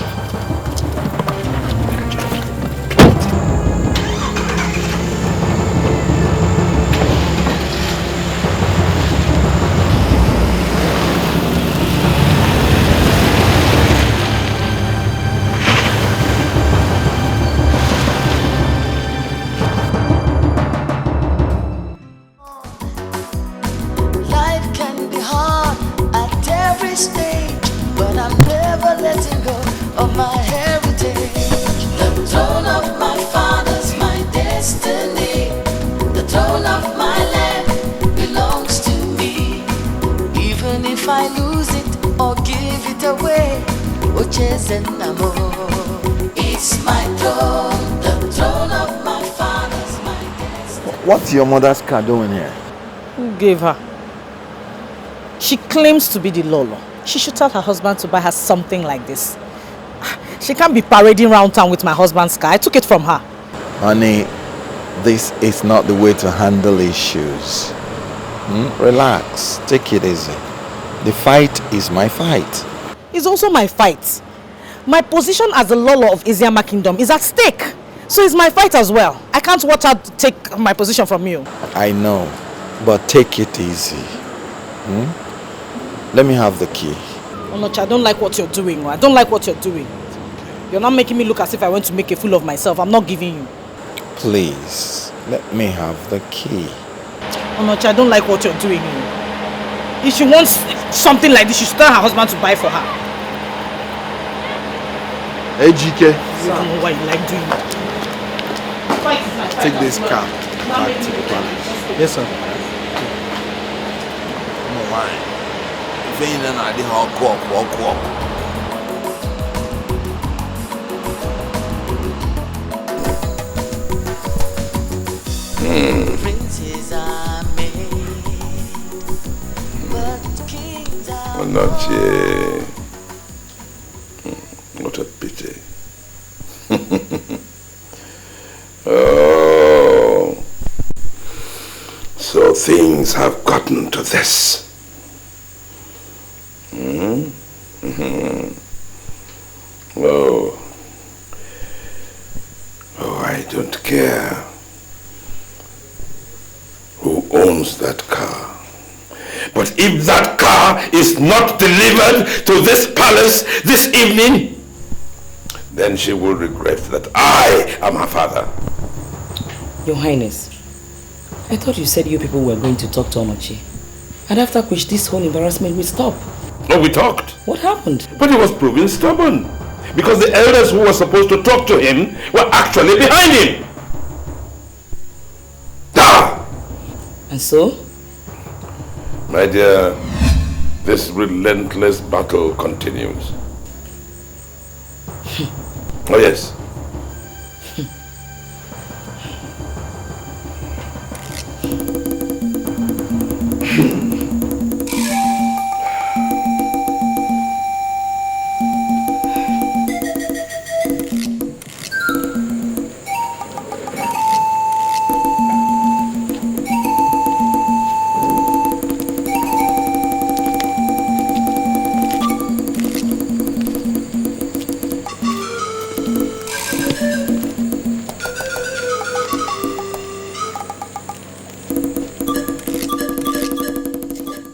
Life can be hard at every stage, but I'm never letting go of my It's my throne, the throne of my fathers, my destiny. What's your mother's car doing here? Who gave her? She claims to be the Lolo. She should tell her husband to buy her something like this. She can't be parading around town with my husband's car. I took it from her. Honey, this is not the way to handle issues. Relax, take it easy. The fight is my fight. It's also my fight. My position as the Lolo of Isiama Kingdom is at stake. So it's my fight as well. I can't watch her take my position from you. I know, but take it easy. Let me have the key. Onochie, I don't like what you're doing. I don't like what you're doing. You're not making me look as if I want to make a fool of myself. I'm not giving you. Please, let me have the key. Onochie, I don't like what you're doing. If she wants something like this, she should tell her husband to buy for her. Hey, GK. I don't know why you like doing that. Take this car back to the palace. Yes, sir. No wine. If ain't an idea how walk. Princes are made, but kings are Onochie. What a pity. Oh, so things have gotten to this. Oh, I don't care who owns that car. But if that car is not delivered to this palace this evening, then she will regret that I am her father. Your Highness, I thought you said you people were going to talk to Onochie. And after which this whole embarrassment will stop. Oh, we talked. What happened? But he was proving stubborn. Because the elders who were supposed to talk to him were actually behind him. And so? My dear, this relentless battle continues. Oh yes.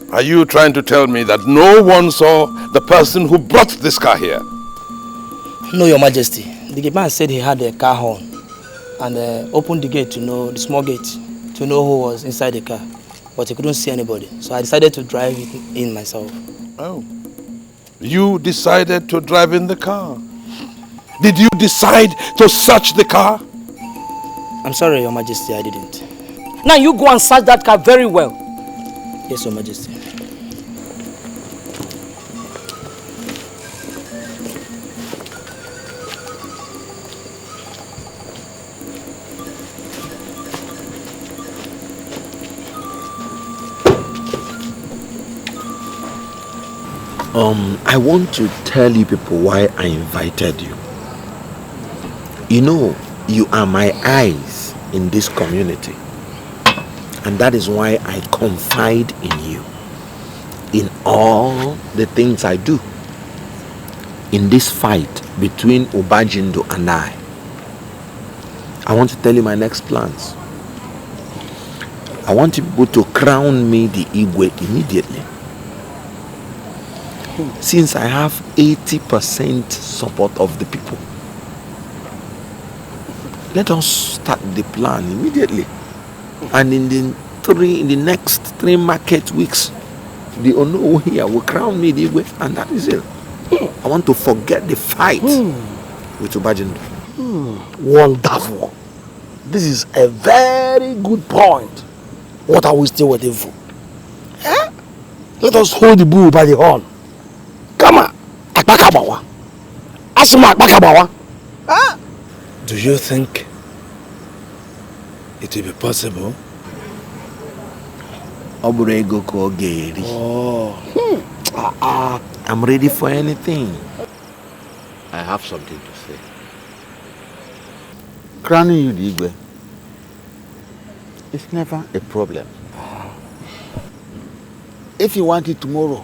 Are you trying to tell me that no one saw the person who brought this car here? No, Your Majesty. The gate man said he had a car horn and opened the gate to know, the small gate, to know who was inside the car. But he couldn't see anybody. So I decided to drive it in myself. Oh. You decided to drive in the car? Did you decide to search the car? I'm sorry, Your Majesty, I didn't. Now you go and search that car very well. Yes, Your Majesty. I want to tell you people why I invited you. You know, you are my eyes in this community. And that is why I confide in you. In all the things I do. In this fight between Obajindo and I want to tell you my next plans. I want people to crown me the Igwe immediately. Since I have 80% support of the people. Let us start the plan immediately. And in the next 3 market weeks, the Ono here will crown me the Igwe, and that is it. I want to forget the fight with Obajindo. Wonderful. This is a very good point. What are we still waiting for? Let us hold the bull by the horn. Come on, Akbakabawa. Asuma Bakabawa. Do you think it will be possible? I'm ready for anything. I have something to say. Crowning you the Igwe, it's never a problem. If you want it tomorrow,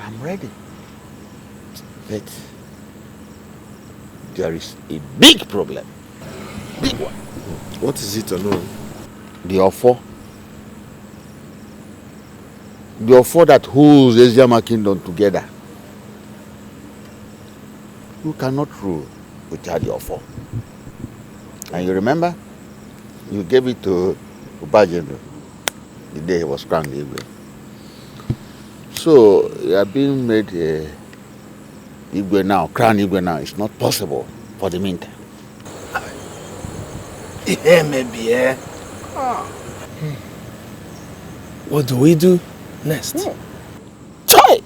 I'm ready. But there is a big problem. Big one. What is it, Olu? The Offor. The Offor that holds Eziama kingdom together. You cannot rule without the Offor. And you remember? You gave it to Ubajendo the day he was crowned Igwe. So, you are being made Igwe now, crown Igwe now. It's not possible for the meantime. Yeah, maybe, yeah. What do we do next? Try!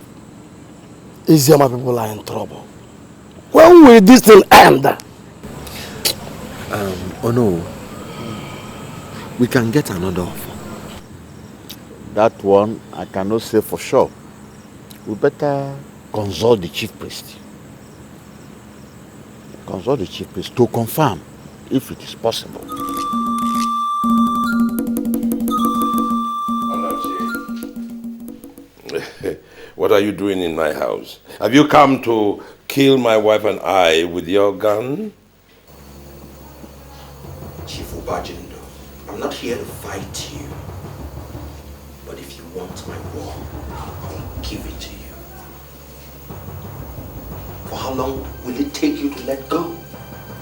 Eziama people are in trouble. When will this thing end? Oh no. We can get another offer. That one, I cannot say for sure. We better consult the chief priest. Consult the chief priest to confirm if it is possible. What are you doing in my house? Have you come to kill my wife and I with your gun? Chief Ubajendo, I'm not here to fight you. But if you want my war, I'll give it to you. For how long will it take you to let go?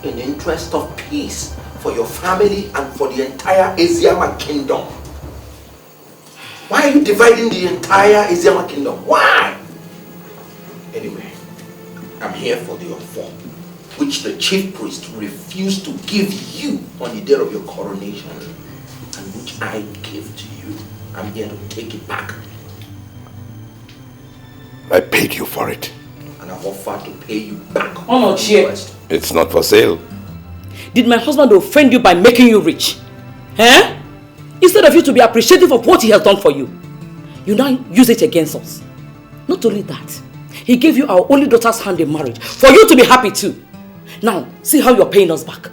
In the interest of peace for your family and for the entire Eziama kingdom. Why are you dividing the entire Eziama kingdom? Why? Anyway, I'm here for the Offor, which the chief priest refused to give you on the day of your coronation, and which I gave to you. I'm here to take it back. I paid you for it. And I've offered to pay you back. Onochie. It's not for sale. Did my husband offend you by making you rich? Eh? Instead of you to be appreciative of what he has done for you, you now use it against us. Not only that, he gave you our only daughter's hand in marriage for you to be happy too. Now, see how you're paying us back.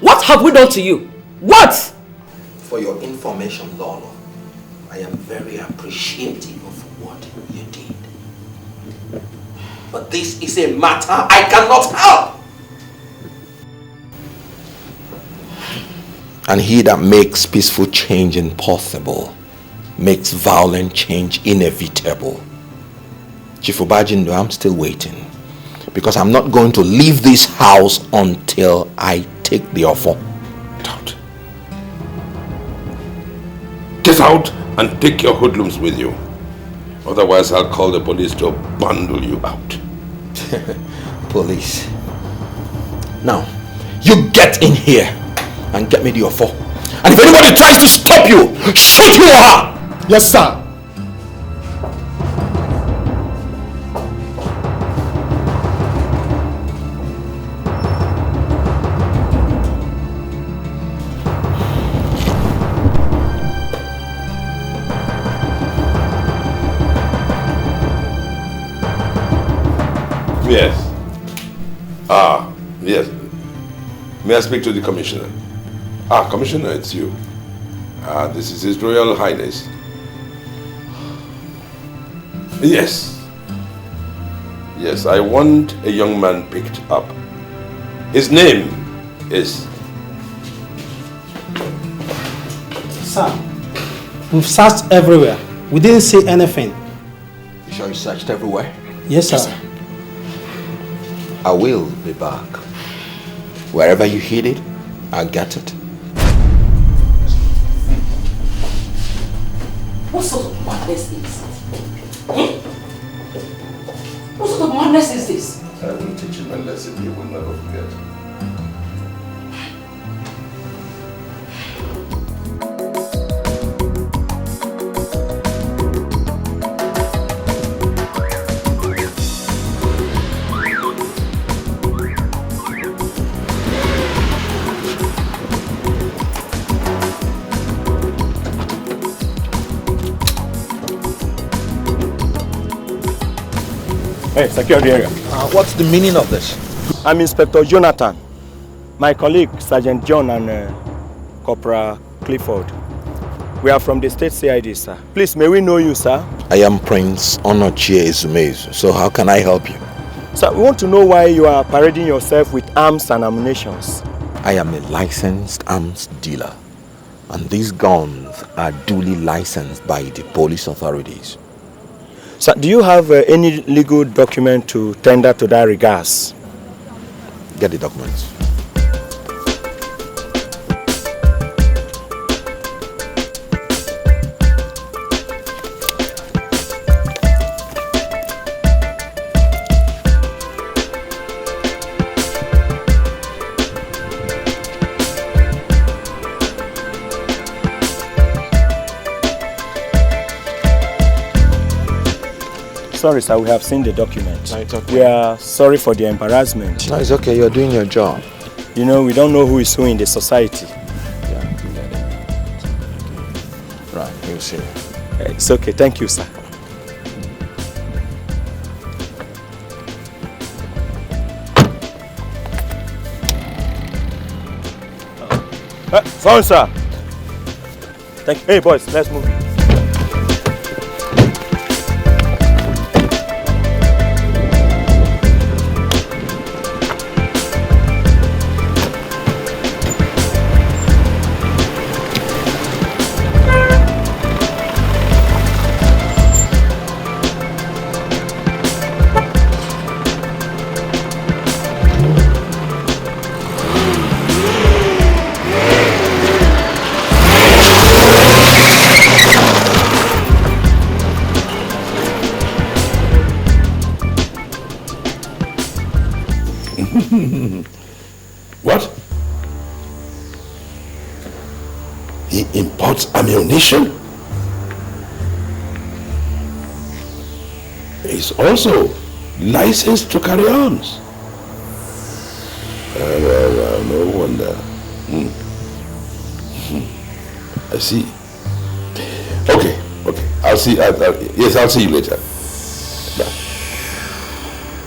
What have we done to you? What? For your information, Lolo, I am very appreciative of what you did. But this is a matter I cannot help. And he that makes peaceful change impossible makes violent change inevitable. Chief Obajindo, I'm still waiting. Because I'm not going to leave this house until I take the offer. Get out and take your hoodlums with you. Otherwise, I'll call the police to bundle you out. Police. Now, you get in here and get me the offer. And if anybody tries to stop you, shoot him or her! Yes, sir. Yes. Yes. May I speak to the commissioner? Commissioner, it's you. This is His Royal Highness. Yes. Yes, I want a young man picked up. His name is... Sir, we've searched everywhere. We didn't see anything. You sure you searched everywhere? Yes, sir. I will be back. Wherever you hid it, I'll get it. What sort of madness is this? What sort of madness is this? I will teach him a lesson he will never forget. Hey, secure the area. What's the meaning of this? I'm Inspector Jonathan. My colleague, Sergeant John and Corporal Clifford. We are from the state CID, sir. Please, may we know you, sir? I am Prince Onochie Ezumezu. So how can I help you? Sir, we want to know why you are parading yourself with arms and ammunitions. I am a licensed arms dealer. And these guns are duly licensed by the police authorities. Sir, do you have any legal document to tender to that regards? Get the documents. Sorry, sir, we have seen the document. No, it's okay. We are sorry for the embarrassment. No, it's okay. You're doing your job. You know, we don't know who is who in the society. Right, you'll see. It's okay. Thank you, sir. Sorry, sir. Thank you. Hey, boys, let's move. What? He imports ammunition? He's also licensed to carry arms. Well, no wonder. I see. Okay. I'll see. Yes, I'll see you later. Bye.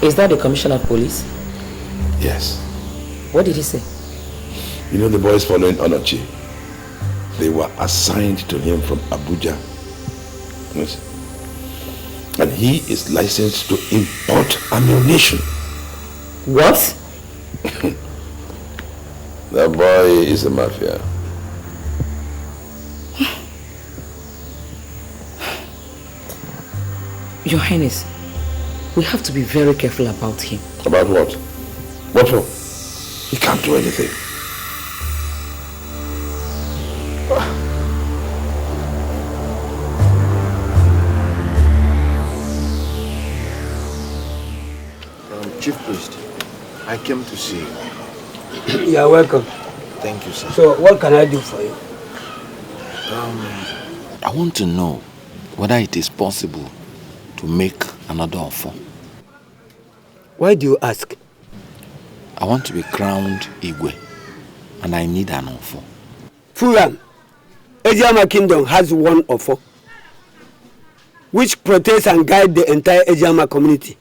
Is that the commissioner of police? Yes. What did he say? You know the boys following Onochie? They were assigned to him from Abuja. Yes. And he is licensed to import ammunition. What? That boy is a mafia. Your Highness, we have to be very careful about him. About what? What for? He can't do anything. Chief Priest, I came to see you. You are welcome. Thank you, sir. So, what can I do for you? I want to know whether it is possible to make another offer. Why do you ask? I want to be crowned Igwe, and I need an offer. Furan, Ejiama Kingdom has one offer, which protects and guides the entire Ejiama community.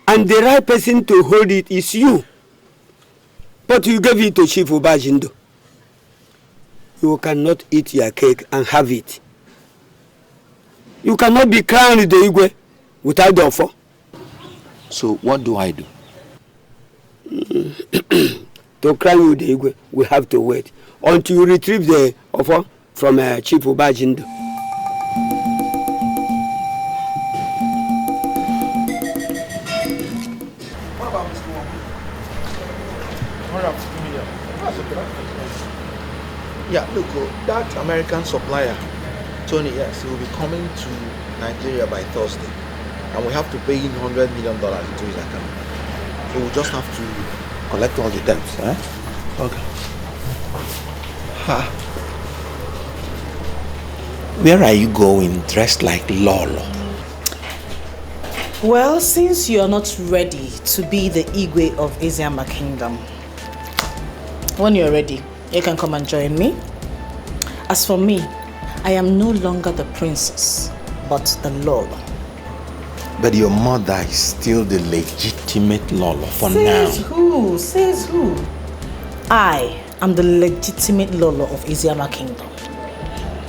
And the right person to hold it is you. But you gave it to Chief Obajindo. You cannot eat your cake and have it. You cannot be crowned the Igwe without the offer. So what do I do? To crown you the Igwe, we have to wait until you retrieve the offer from Chief Obajindo. Yeah, look, that American supplier, Tony, yes, he will be coming to Nigeria by Thursday. And we have to pay him $100 million into his account. So we just have to collect all the debts, right? Okay. Ha. Where are you going dressed like Lolo? Well, since you're not ready to be the Igwe of Eziama Kingdom, when you're ready, you can come and join me. As for me, I am no longer the princess, but the Lolo. But your mother is still the legitimate Lolo for Says now. who? Says who? I am the legitimate Lolo of Isiama Kingdom.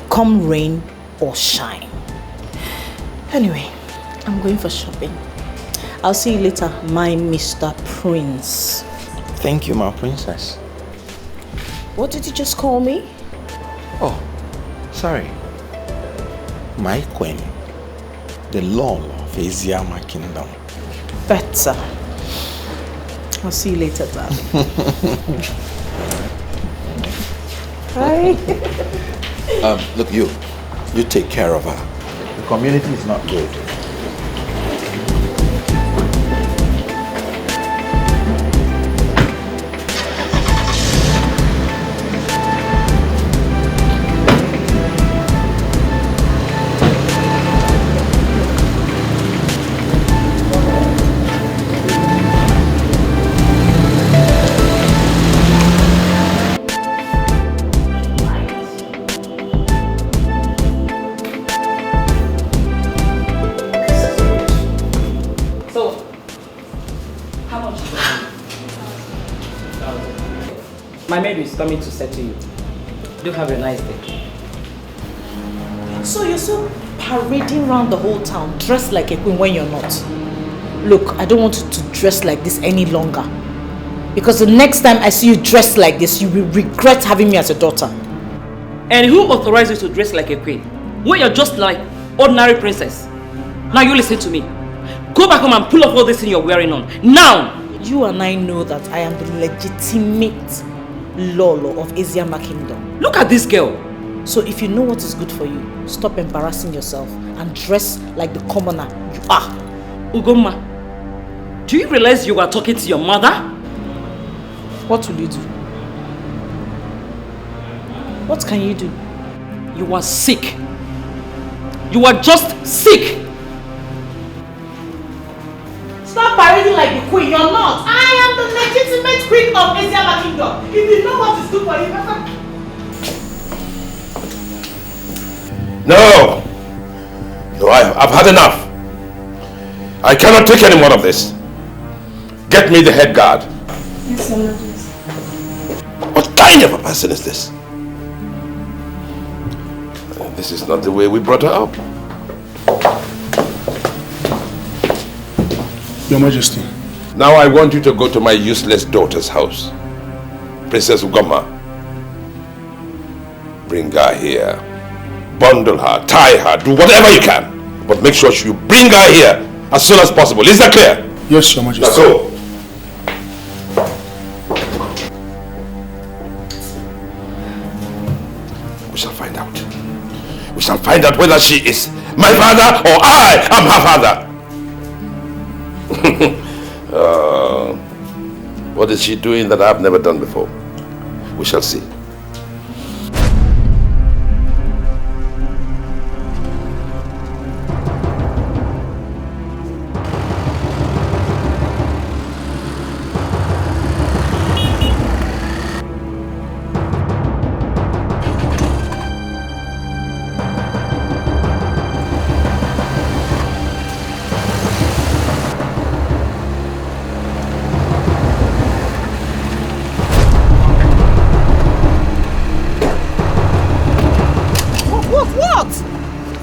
Come rain or shine. Anyway, I'm going for shopping. I'll see you later, my Mr. Prince. Thank you, my princess. What did you just call me? Oh, sorry. My queen, the Lolo of Isiama Kingdom. Better. I'll see you later, darling. Hi. Look, you take care of her. The community is not good. My maid is coming to settle you. Do have a nice day. So you're still parading around the whole town dressed like a queen when you're not. Look, I don't want you to dress like this any longer. Because the next time I see you dressed like this, you will regret having me as a daughter. And who authorized you to dress like a queen? When you're just like ordinary princess. Now you listen to me. Go back home and pull off all this thing you're wearing on. Now! You and I know that I am the legitimate Lolo of Isiama Kingdom. Look at this girl. So if you know what is good for you, stop embarrassing yourself and dress like the commoner you are. Ugomma, do you realize you are talking to your mother? What will you do? What can you do? You are sick. You are just sick. Stop parading like the queen, you're not. I am the legitimate queen of Isiama Kingdom. If you know what is good for you, better. No! No, I've had enough. I cannot take any more of this. Get me the head guard. Yes, Your Majesty. What kind of a person is this? This is not the way we brought her up. Your Majesty. Now I want you to go to my useless daughter's house. Princess Ugoma. Bring her here. Bundle her, tie her, do whatever you can. But make sure you bring her here as soon as possible. Is that clear? Yes, Your Majesty. Now go. We shall find out. We shall find out whether she is my father or I am her father. What is she doing that I have never done before? We shall see.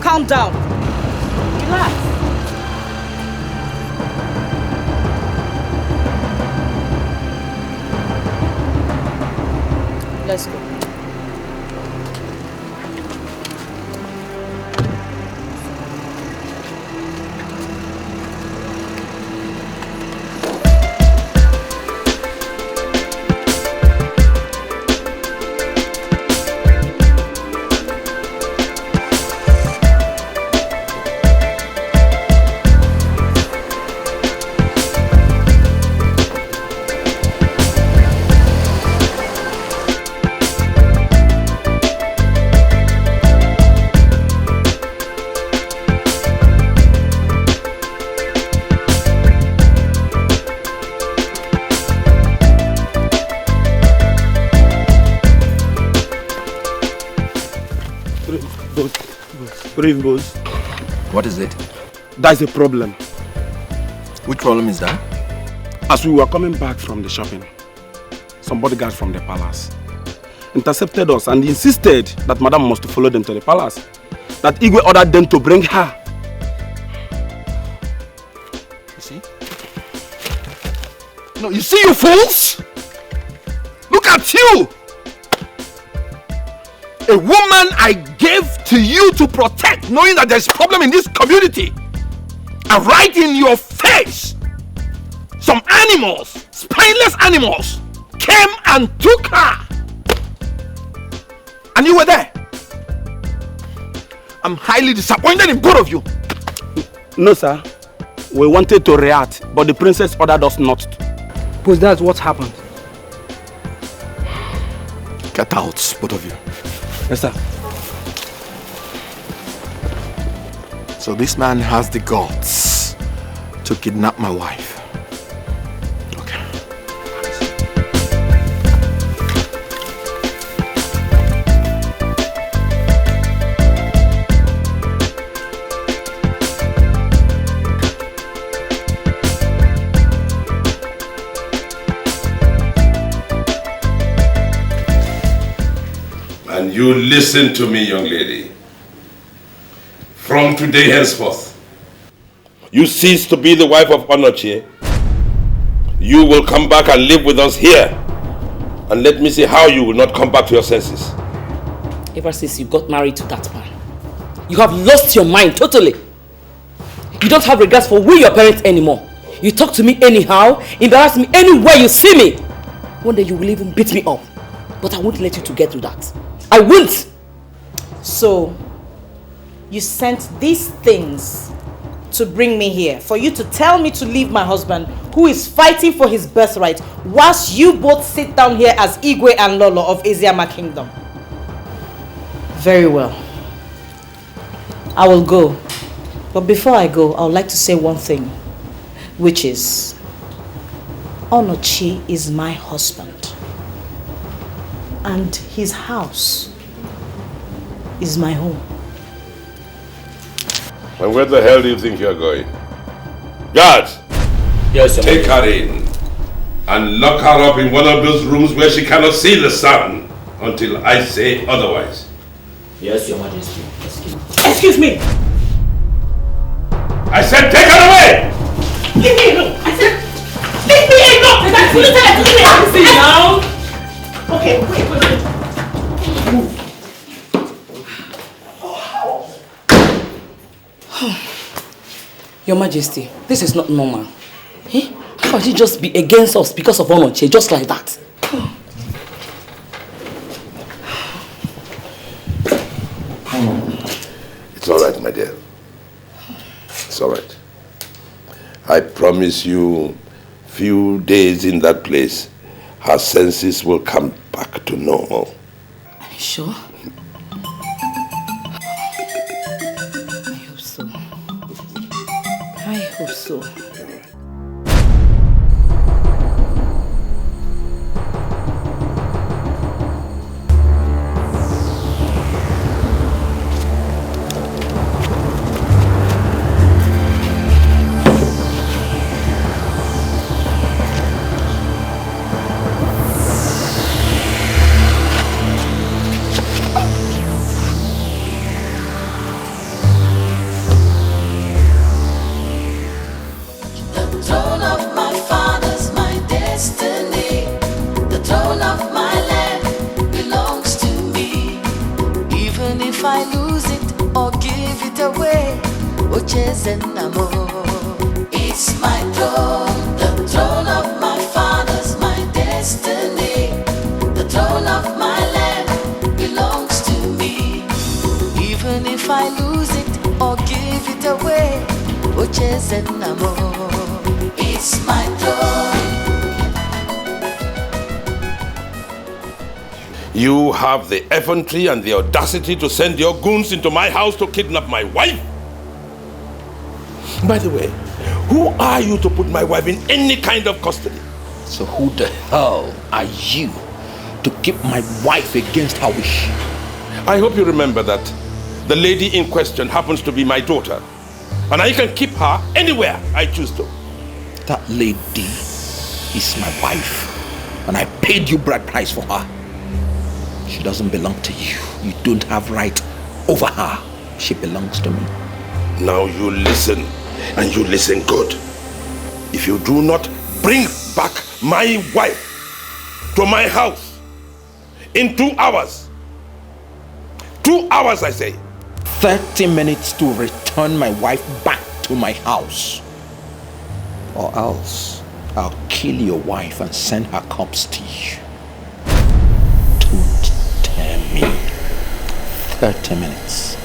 Calm down. Relax. Let's go. Brave boss. What is it? That's a problem. Which problem is that? As we were coming back from the shopping, some bodyguards from the palace intercepted us and insisted that Madam must follow them to the palace. That Igwe ordered them to bring her. You see? No, you see, you fools! Look at you! A woman I gave to you to protect, knowing that there's a problem in this community. And right in your face, some animals, spineless animals, came and took her. And you were there. I'm highly disappointed in both of you. No, sir. We wanted to react, but the princess ordered us not to. But that's what happened. Get out, both of you. Yes, sir. So this man has the guts to kidnap my wife. Okay. And you listen to me, young lady. From today henceforth, you cease to be the wife of Onochie. You will come back and live with us here. And let me see how you will not come back to your senses. Ever since you got married to that man, you have lost your mind totally. You don't have regards for we your parents anymore. You talk to me anyhow, embarrass me anywhere you see me. One day you will even beat me up. But I won't let you to get to that. I won't! So, you sent these things to bring me here, for you to tell me to leave my husband, who is fighting for his birthright, whilst you both sit down here as Igwe and Lolo of Eziama Kingdom. Very well. I will go. But before I go, I would like to say one thing, which is, Onochie is my husband. And his house is my home. And where the hell do you think you're going? Guards! Yes, sir. Take her in and lock her up in one of those rooms where she cannot see the sun until I say otherwise. Yes, Your Majesty. Excuse me! I said take her away! Leave me alone! I said, leave me alone! That's what you said to me! See now? Okay, wait. Move. Your Majesty, this is not normal. Eh? How can you just be against us because of Onochie, just like that? It's all right, my dear. It's all right. I promise you, few days in that place, her senses will come back to normal. Are you sure? I hope so. I hope so. It's my throne, the throne of my fathers, my destiny. The throne of my land belongs to me. Even if I lose it or give it away, it's my throne. You have the effrontery and the audacity to send your goons into my house to kidnap my wife? By the way, who are you to put my wife in any kind of custody? So who the hell are you to keep my wife against her wish? I hope you remember that the lady in question happens to be my daughter. And I can keep her anywhere I choose to. That lady is my wife, and I paid you bride price for her. She doesn't belong to you. You don't have right over her. She belongs to me. Now you listen, and you listen good. If you do not bring back my wife to my house in 2 hours, 2 hours I say, 30 minutes to return my wife back to my house, or else I'll kill your wife and send her corpse to you. Don't tell me. 30 minutes.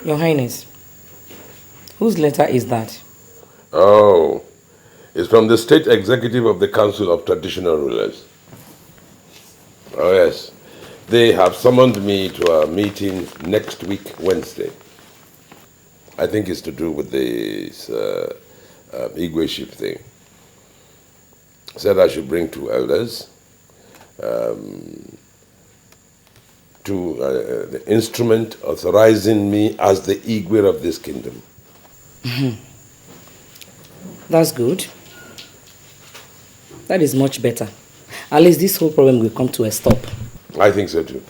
Your Highness, whose letter is that? Oh, it's from the State Executive of the Council of Traditional Rulers. Oh yes, they have summoned me to a meeting next week, Wednesday. I think it's to do with this Igweship thing. Said I should bring 2 elders, the instrument authorizing me as the Igwe of this kingdom. That's good. That is much better. At least this whole problem will come to a stop. I think so too.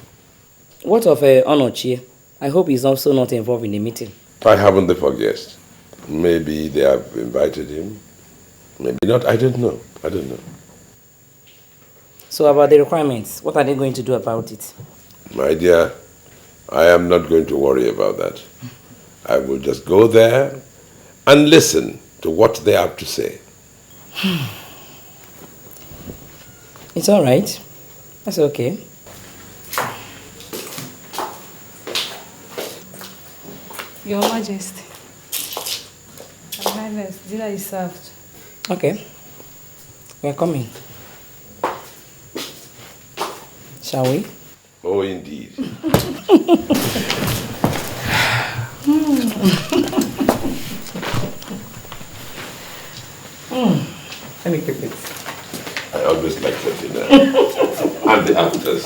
What of Onochie? I hope he's also not involved in the meeting. I haven't the fog yet. Maybe they have invited him. Maybe not. I don't know. I don't know. So about the requirements, what are they going to do about it? My dear, I am not going to worry about that. I will just go there and listen to what they have to say. It's all right. That's okay. Your Majesty, Your Highness, dinner is served. Okay. We're coming. Shall we? Oh, indeed. Let me pick it. I always like your dinner. And the afters.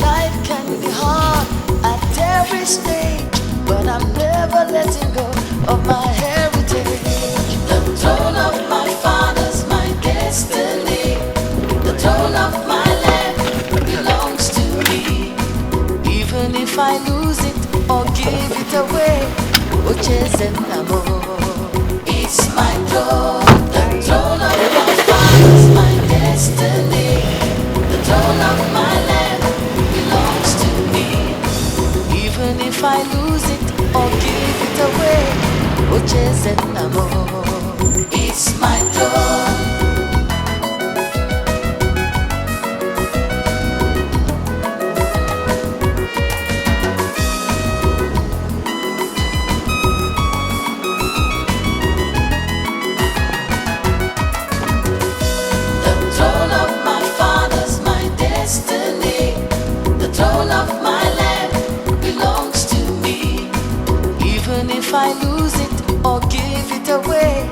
Life can be hard at every stage, but I'm never letting go of my heritage. The throne of my fathers, my destiny. The throne of my land belongs to me. Even if I lose it or or give it away. Oches and Namo. It's my throne, the throne of my father's my destiny. The throne of my land belongs to me. Even if I lose it or give it away, Oches and Namo. It's my throne. If I lose it or give it away,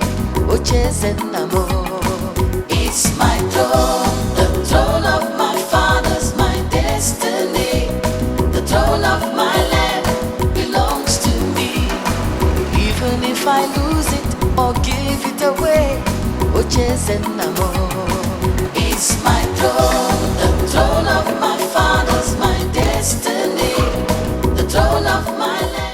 Oches and Namo. It's my throne, the throne of my fathers, my destiny. The throne of my land belongs to me. Even if I lose it or give it away, Oches and Namo. It's my throne, the throne of my fathers, my destiny. The throne of my land.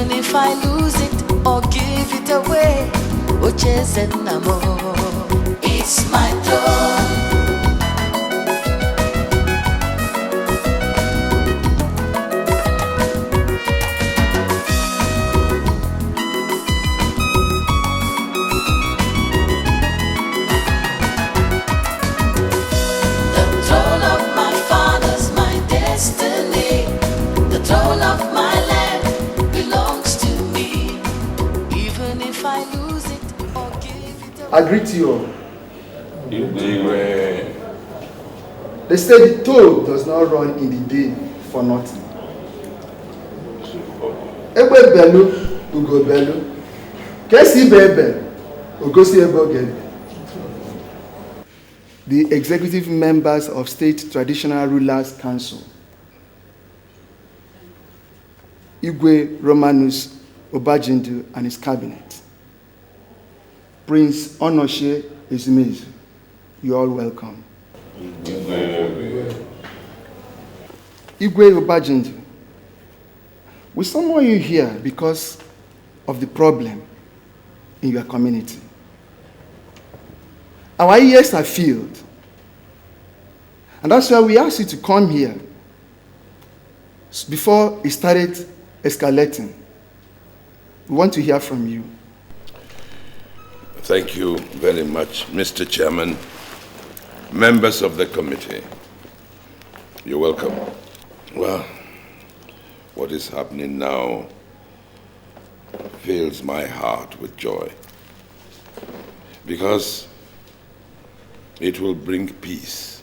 If I lose it or give it away, Oches and Namo. It's my throne. The throne of my fathers, my destiny. The throne of my land belongs to me. Even if I lose it or give it away. I greet you all. They say the toad does not run in the day for nothing. Ebe belu, ugo belu. Kesi bebe, ugosi ebo gebe. The executive members of State Traditional Rulers Council, Igwe Romanus Obajindu and his cabinet, Prince Onochie Ezumezu, you all welcome. Igwe Obajindu, we summon you here because of the problem in your community. Our ears are filled, and that's why we asked you to come here before it started escalating. We want to hear from you. Thank you very much, Mr. Chairman, members of the committee. You're welcome. Well, what is happening now fills my heart with joy, because it will bring peace,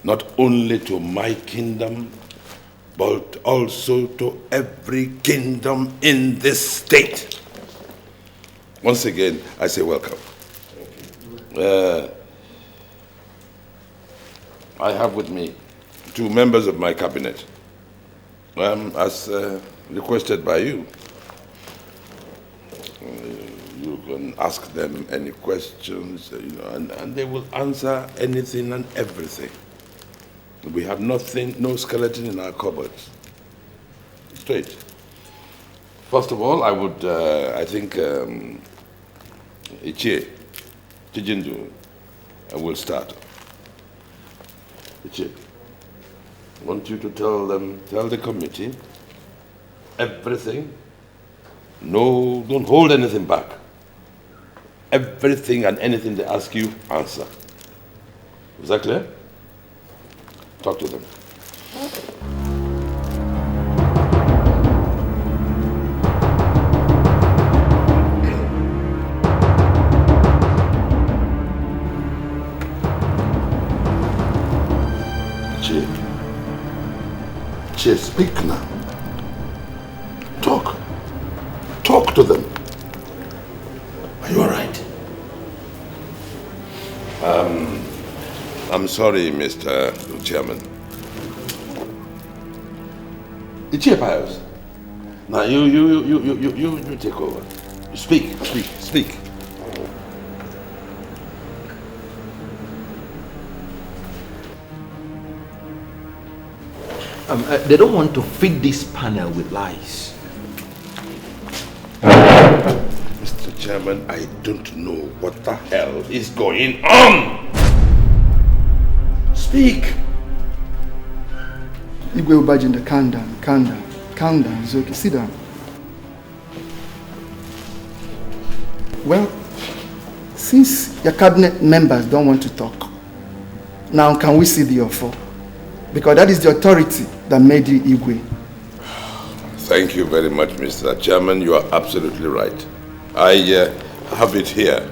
not only to my kingdom, but also to every kingdom in this state. Once again, I say welcome. I have with me 2 members of my cabinet, as requested by you. You can ask them any questions, and they will answer anything and everything. We have nothing, no skeleton in our cupboards. Straight. First of all, I would, I think, Ichie, Chijindu, I will start. Ichie, I want you to tell the committee everything. No, don't hold anything back. Everything and anything they ask you, answer. Is that clear? Talk to them. Che, speak now. Talk. Talk to them. Are you all right? I'm sorry, Mr. Chairman. It's your Pius. Now you take over. Speak. They don't want to feed this panel with lies. Mr. Chairman, I don't know what the hell is going on. Speak. Igwe Obajinda, calm down. It's okay, sit down. Well, since your cabinet members don't want to talk, now can we see the offer? Because that is the authority that made you Igwe. Thank you very much, Mr. Chairman. You are absolutely right. I have it here.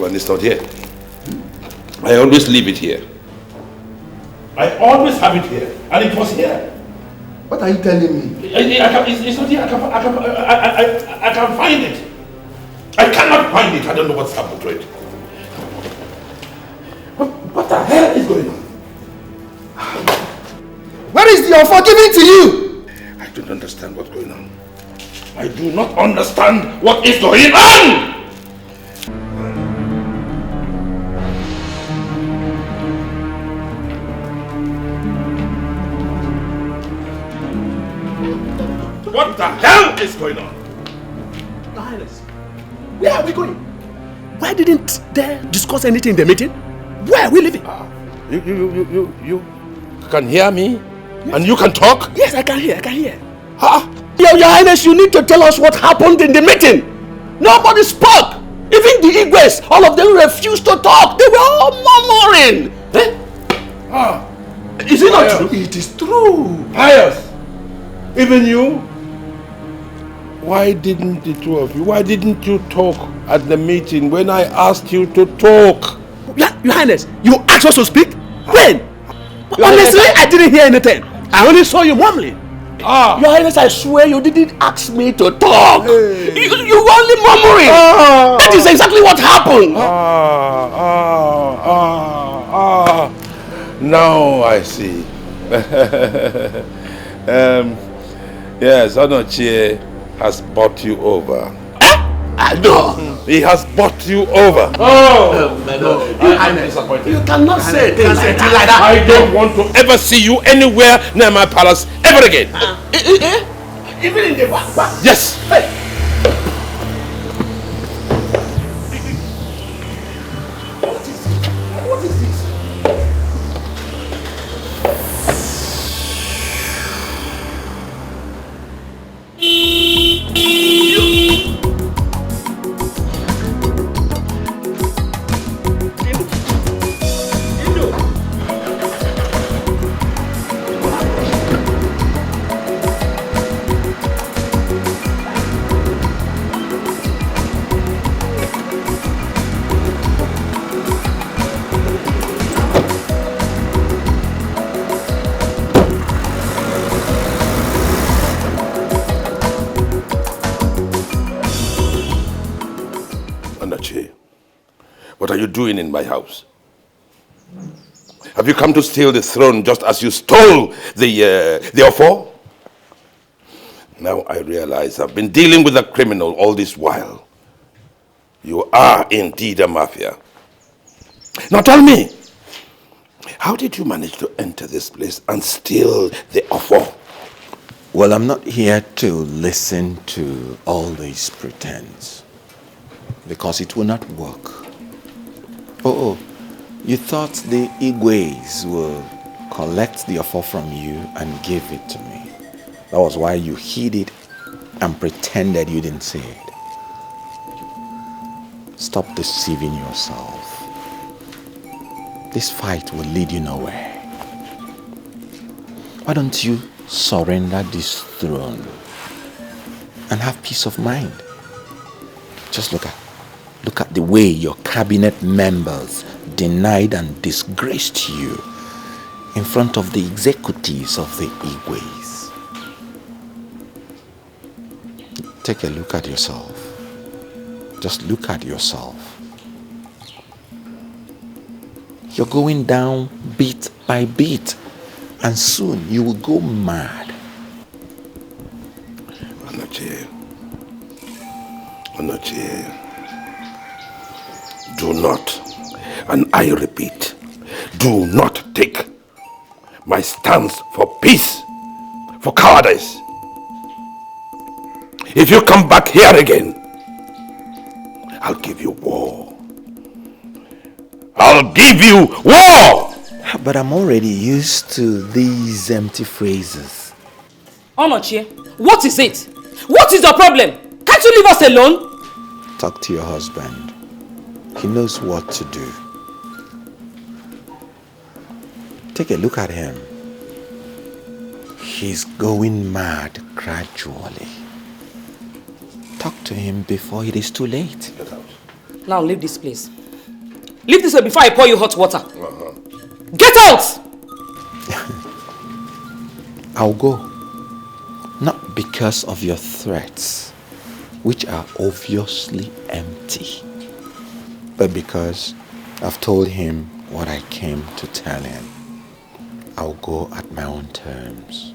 It's not here. I always leave it here. I always have it here, and it was here. What are you telling me? It's not here. I can find it. I cannot find it. I don't know what's happened to it. What the hell is going on? Where is the offer given to you? I don't understand what's going on. I do not understand what is going on! What the hell is going on? Your Highness, where are we going? Why didn't they discuss anything in the meeting? Where are we living? You can hear me? Yes. And you can talk? Yes, I can hear. Your Highness, you need to tell us what happened in the meeting. Nobody spoke. Even the Igwes, all of them refused to talk. They were all murmuring. Is it not true? It is true. Pius, even you? Why didn't the two of you, why didn't you talk at the meeting when I asked you to talk? Your Highness, you asked us to speak? When? Honestly, I didn't hear anything. I only saw you mumbling. Your Highness, I swear you didn't ask me to talk. Hey. You were only murmuring. That is exactly what happened. Now I see. Yes, Onochie has bought you over. No. He has bought you over. You cannot say things like that. I don't want to ever see you anywhere near my palace ever again. Even in the back? Yes. Hey. What is this? What are you doing in my house? Have you come to steal the throne just as you stole the Offor? Now I realize I've been dealing with a criminal all this while. You are indeed a mafia. Now tell me, how did you manage to enter this place and steal the Offor? Well, I'm not here to listen to all this pretense, because it will not work. Oh, you thought the Igwes will collect the Offor from you and give it to me. That was why you hid it and pretended you didn't see it. Stop deceiving yourself. This fight will lead you nowhere. Why don't you surrender this throne and have peace of mind? Just look at the way your cabinet members denied and disgraced you in front of the executives of the Igwes. Take a look at yourself. Just look at yourself. You're going down bit by bit, and soon you will go mad. Onochie, do not, and I repeat, do not take my stance for peace, for cowardice. If you come back here again, I'll give you war. I'll give you war! But I'm already used to these empty phrases. Onochie, what is it? What is your problem? Can't you leave us alone? Talk to your husband. He knows what to do. Take a look at him. He's going mad gradually. Talk to him before it is too late. Now leave this place. Leave this way before I pour you hot water. Get out! I'll go. Not because of your threats, which are obviously empty, but because I've told him what I came to tell him. I'll go at my own terms.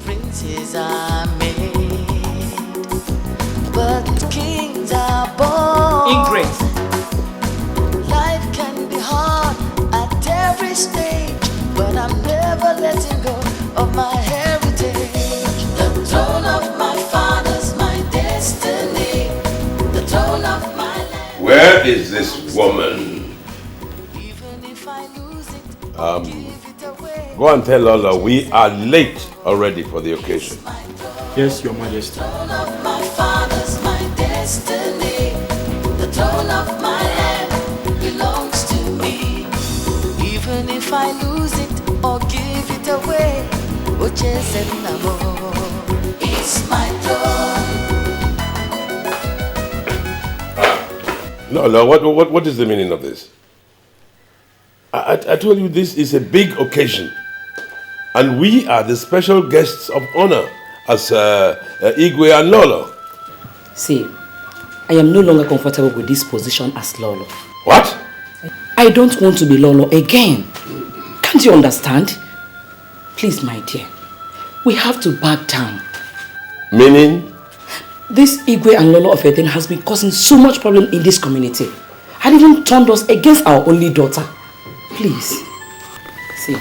Princes are made, but kings are born. Ingrate. Life can be hard at every stage, but I'm never letting go of my heritage. The throne of my fathers, my destiny. The throne of my land. Where is this woman? Even if I lose it, Go and tell Lola we are late already for the occasion. Yes, Your Majesty. the throne of my fathers, my destiny. The throne of my land belongs to me. Even if I lose it or give it away, it's my throne. Lola, what is the meaning of this? I told you this is a big occasion. And we are the special guests of honor as Igwe and Lolo. See, I am no longer comfortable with this position as Lolo. What? I don't want to be Lolo again. Can't you understand? Please, my dear, we have to back down. Meaning? This Igwe and Lolo of a thing has been causing so much problem in this community. And even turned us against our only daughter. Please, see.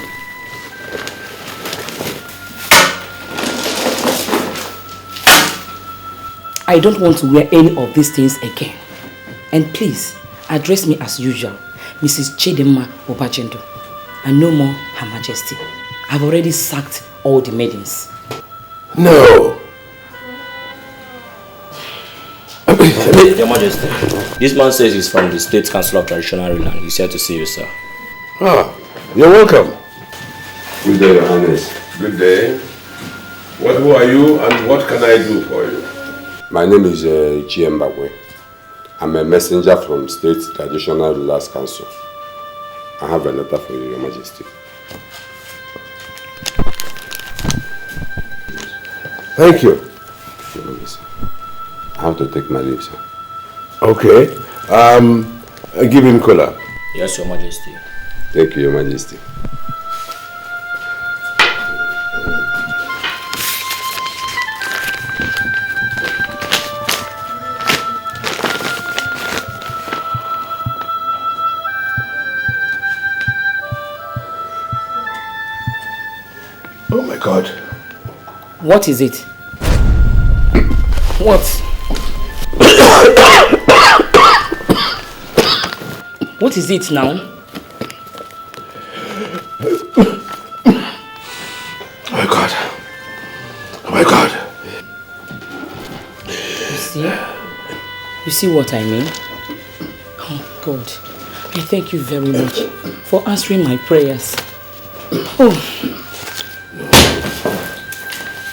I don't want to wear any of these things again. And please, address me as usual, Mrs. Chidinma Obajendo, and no more Her Majesty. I've already sacked all the maidens. No. Your Majesty, this man says he's from the State Council of Traditional Land. He's here to see you, sir. Ah, you're welcome. Good day, Your Highness. Good day. Who are you and what can I do for you? My name is Chiembagwe. I'm a messenger from State Traditional Rulers Council. I have a letter for you, Your Majesty. Thank you. Your Majesty. I have to take my leave, sir. Okay. Give him cola. Yes, Your Majesty. Thank you, Your Majesty. Oh my God. What is it? What? What is it now? Oh my God. Oh my God. You see what I mean? Oh God, I thank you very much for answering my prayers. Oh.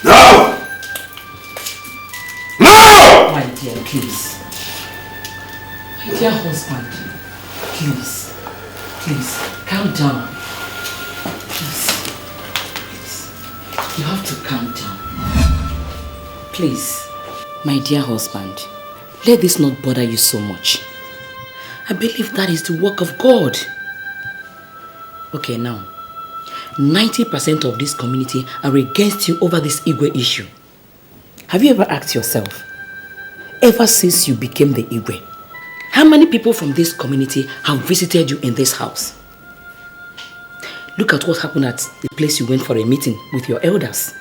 No! My dear, please. My dear husband, please, calm down. Please, you have to calm down. Please, my dear husband, let this not bother you so much. I believe that is the work of God. Okay, now, 90% of this community are against you over this Igwe issue. Have you ever asked yourself, ever since you became the Igwe, how many people from this community have visited you in this house? Look at what happened at the place you went for a meeting with your elders.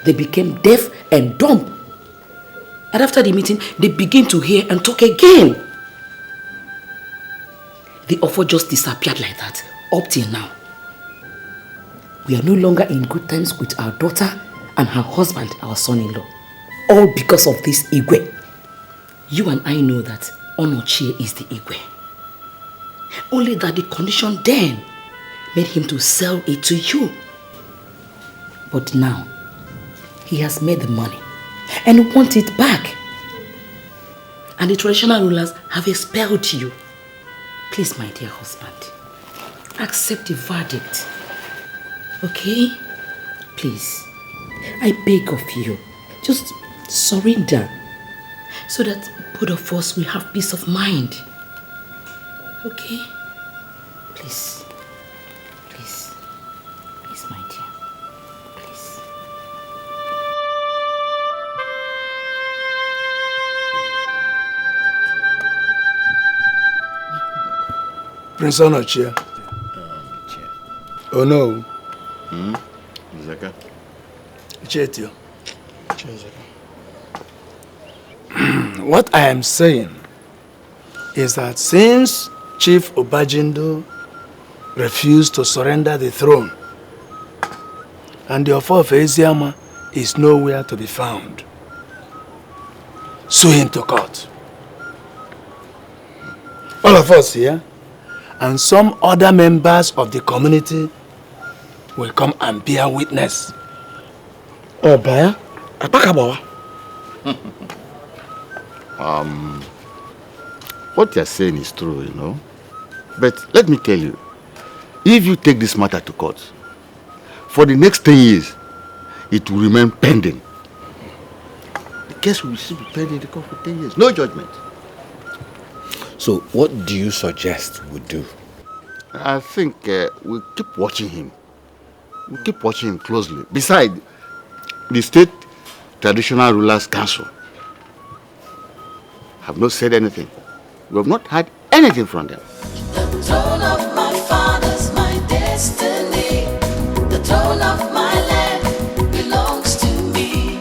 They became deaf and dumb. And after the meeting, they begin to hear and talk again. The offer just disappeared like that, up till now. We are no longer in good times with our daughter and her husband, our son-in-law. All because of this Igwe. You and I know that Onochie is the Igwe. Only that the condition then made him to sell it to you. But now, he has made the money and wants it back. And the traditional rulers have expelled you. Please, my dear husband, accept the verdict. Okay? Please, I beg of you, just surrender so that both of us will have peace of mind. Okay? Please. Please, my dear. Please. Prince Onochie. Oh no. Zaka. Chetio. What I am saying is that since Chief Obajindo refused to surrender the throne and the Offor of Eziama is nowhere to be found, sue him to court. All of us here and some other members of the community will come and bear witness. Oh, Baya? What you're saying is true, you know. But let me tell you, if you take this matter to court, for the next 10 years, it will remain pending. The case will still be pending in the court for 10 years. No judgment. So what do you suggest we do? I think we'll keep watching him. We'll keep watching him closely. Besides, the State Traditional Rulers Council have not said anything. We have not heard anything from them. The throne of my fathers, my destiny. The throne of my land belongs to me.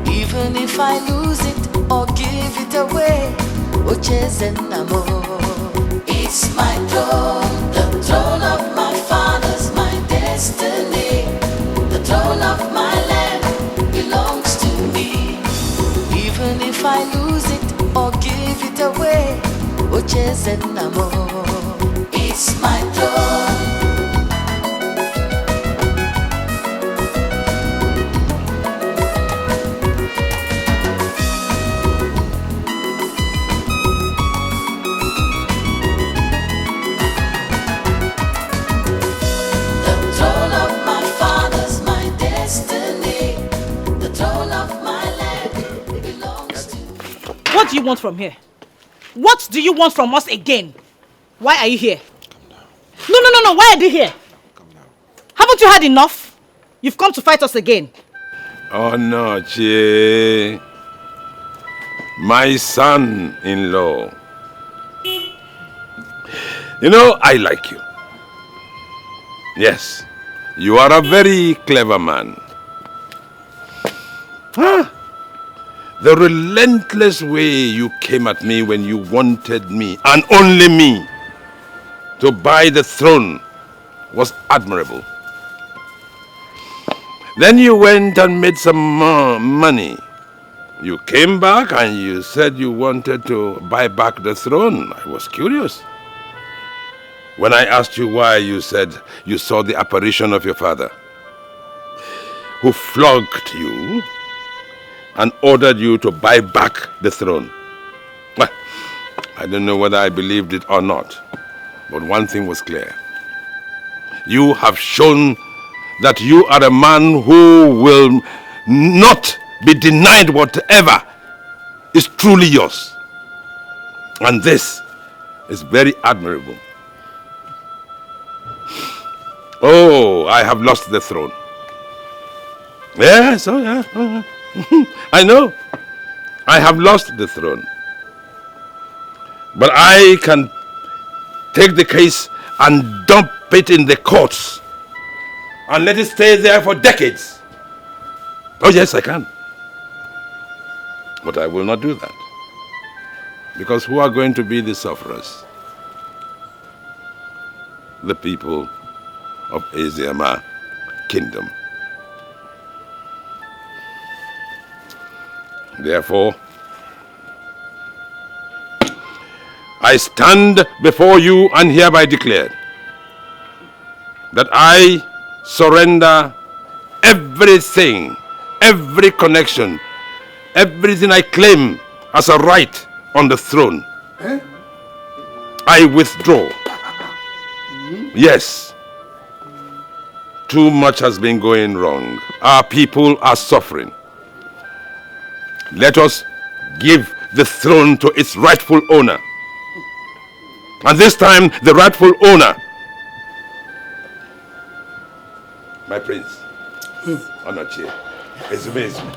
Even if I lose it or give it away, it's my throne. The throne of my fathers, my destiny. The throne of my land belongs to me. Even if I lose it or give it away, it's my throne. The throne of my fathers, my destiny. The throne of my land belongs to me. What do you want from here? What do you want from us again? Why are you here? No. Why are you here? Haven't you had enough? You've come to fight us again. Onochie, my son-in-law. You know, I like you. Yes, you are a very clever man. The relentless way you came at me when you wanted me, and only me, to buy the throne was admirable. Then you went and made some more money. You came back and you said you wanted to buy back the throne. I was curious. When I asked you why, you said you saw the apparition of your father, who flogged you and ordered you to buy back the throne. Well, I don't know whether I believed it or not, but one thing was clear. You have shown that you are a man who will not be denied whatever is truly yours. And this is very admirable. Oh, I have lost the throne. Yes, oh yeah. I know. I have lost the throne. But I can take the case and dump it in the courts and let it stay there for decades. Oh yes, I can. But I will not do that. Because who are going to be the sufferers? The people of Eziama Kingdom. Therefore, I stand before you and hereby declare that I surrender everything, every connection, everything I claim as a right on the throne. I withdraw. Yes. Too much has been going wrong. Our people are suffering. Let us give the throne to its rightful owner. And this time, the rightful owner, my prince, Onochie, is amazing.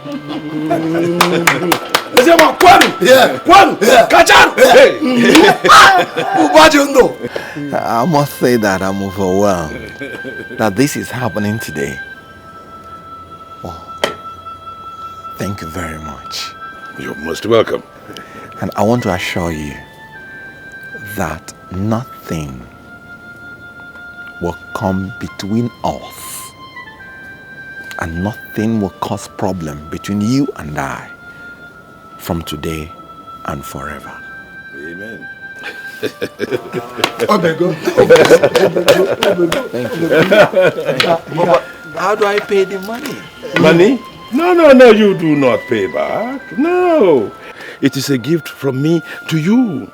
I must say that I'm overwhelmed that this is happening today. Oh, thank you very much. You're most welcome. And I want to assure you that nothing will come between us and nothing will cause problem between you and I from today and forever. Amen. Thank you. But how do I pay the money? Money? No, you do not pay back. No. It is a gift from me to you.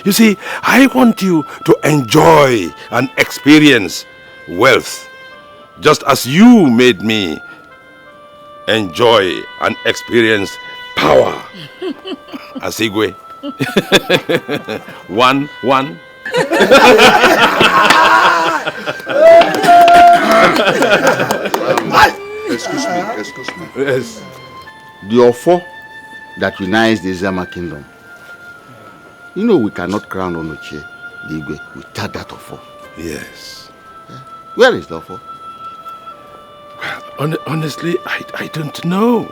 You see, I want you to enjoy and experience wealth, just as you made me enjoy and experience power. Asigwe. 1, 1. Excuse me. Yes. The Offor that unites the Eziama Kingdom. You know we cannot crown Onochie, the Igwe, without that Offor. Yes. Where is the Offor? Well, honestly, I don't know.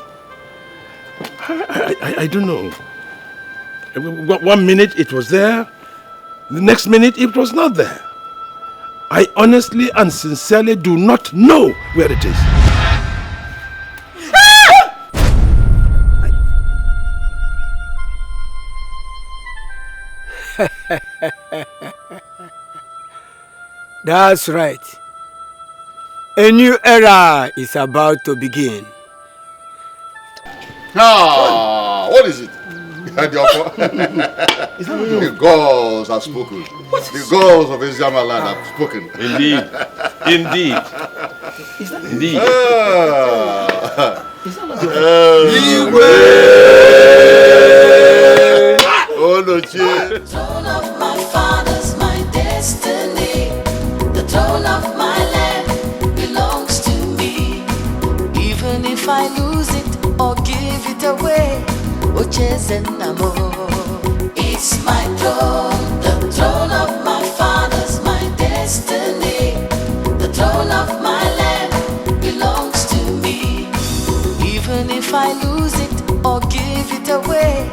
I don't know. 1 minute it was there, the next minute it was not there. I honestly and sincerely do not know where it is. That's right. A new era is about to begin. What is it? The gods have spoken. The gods of Eziama land have spoken. Indeed. Onochie. Throne of my fathers, my destiny. The throne of my land belongs to me. Even if I lose it or give it away, it's my throne, the throne of my fathers, my destiny. The throne of my land belongs to me. Even if I lose it or give it away,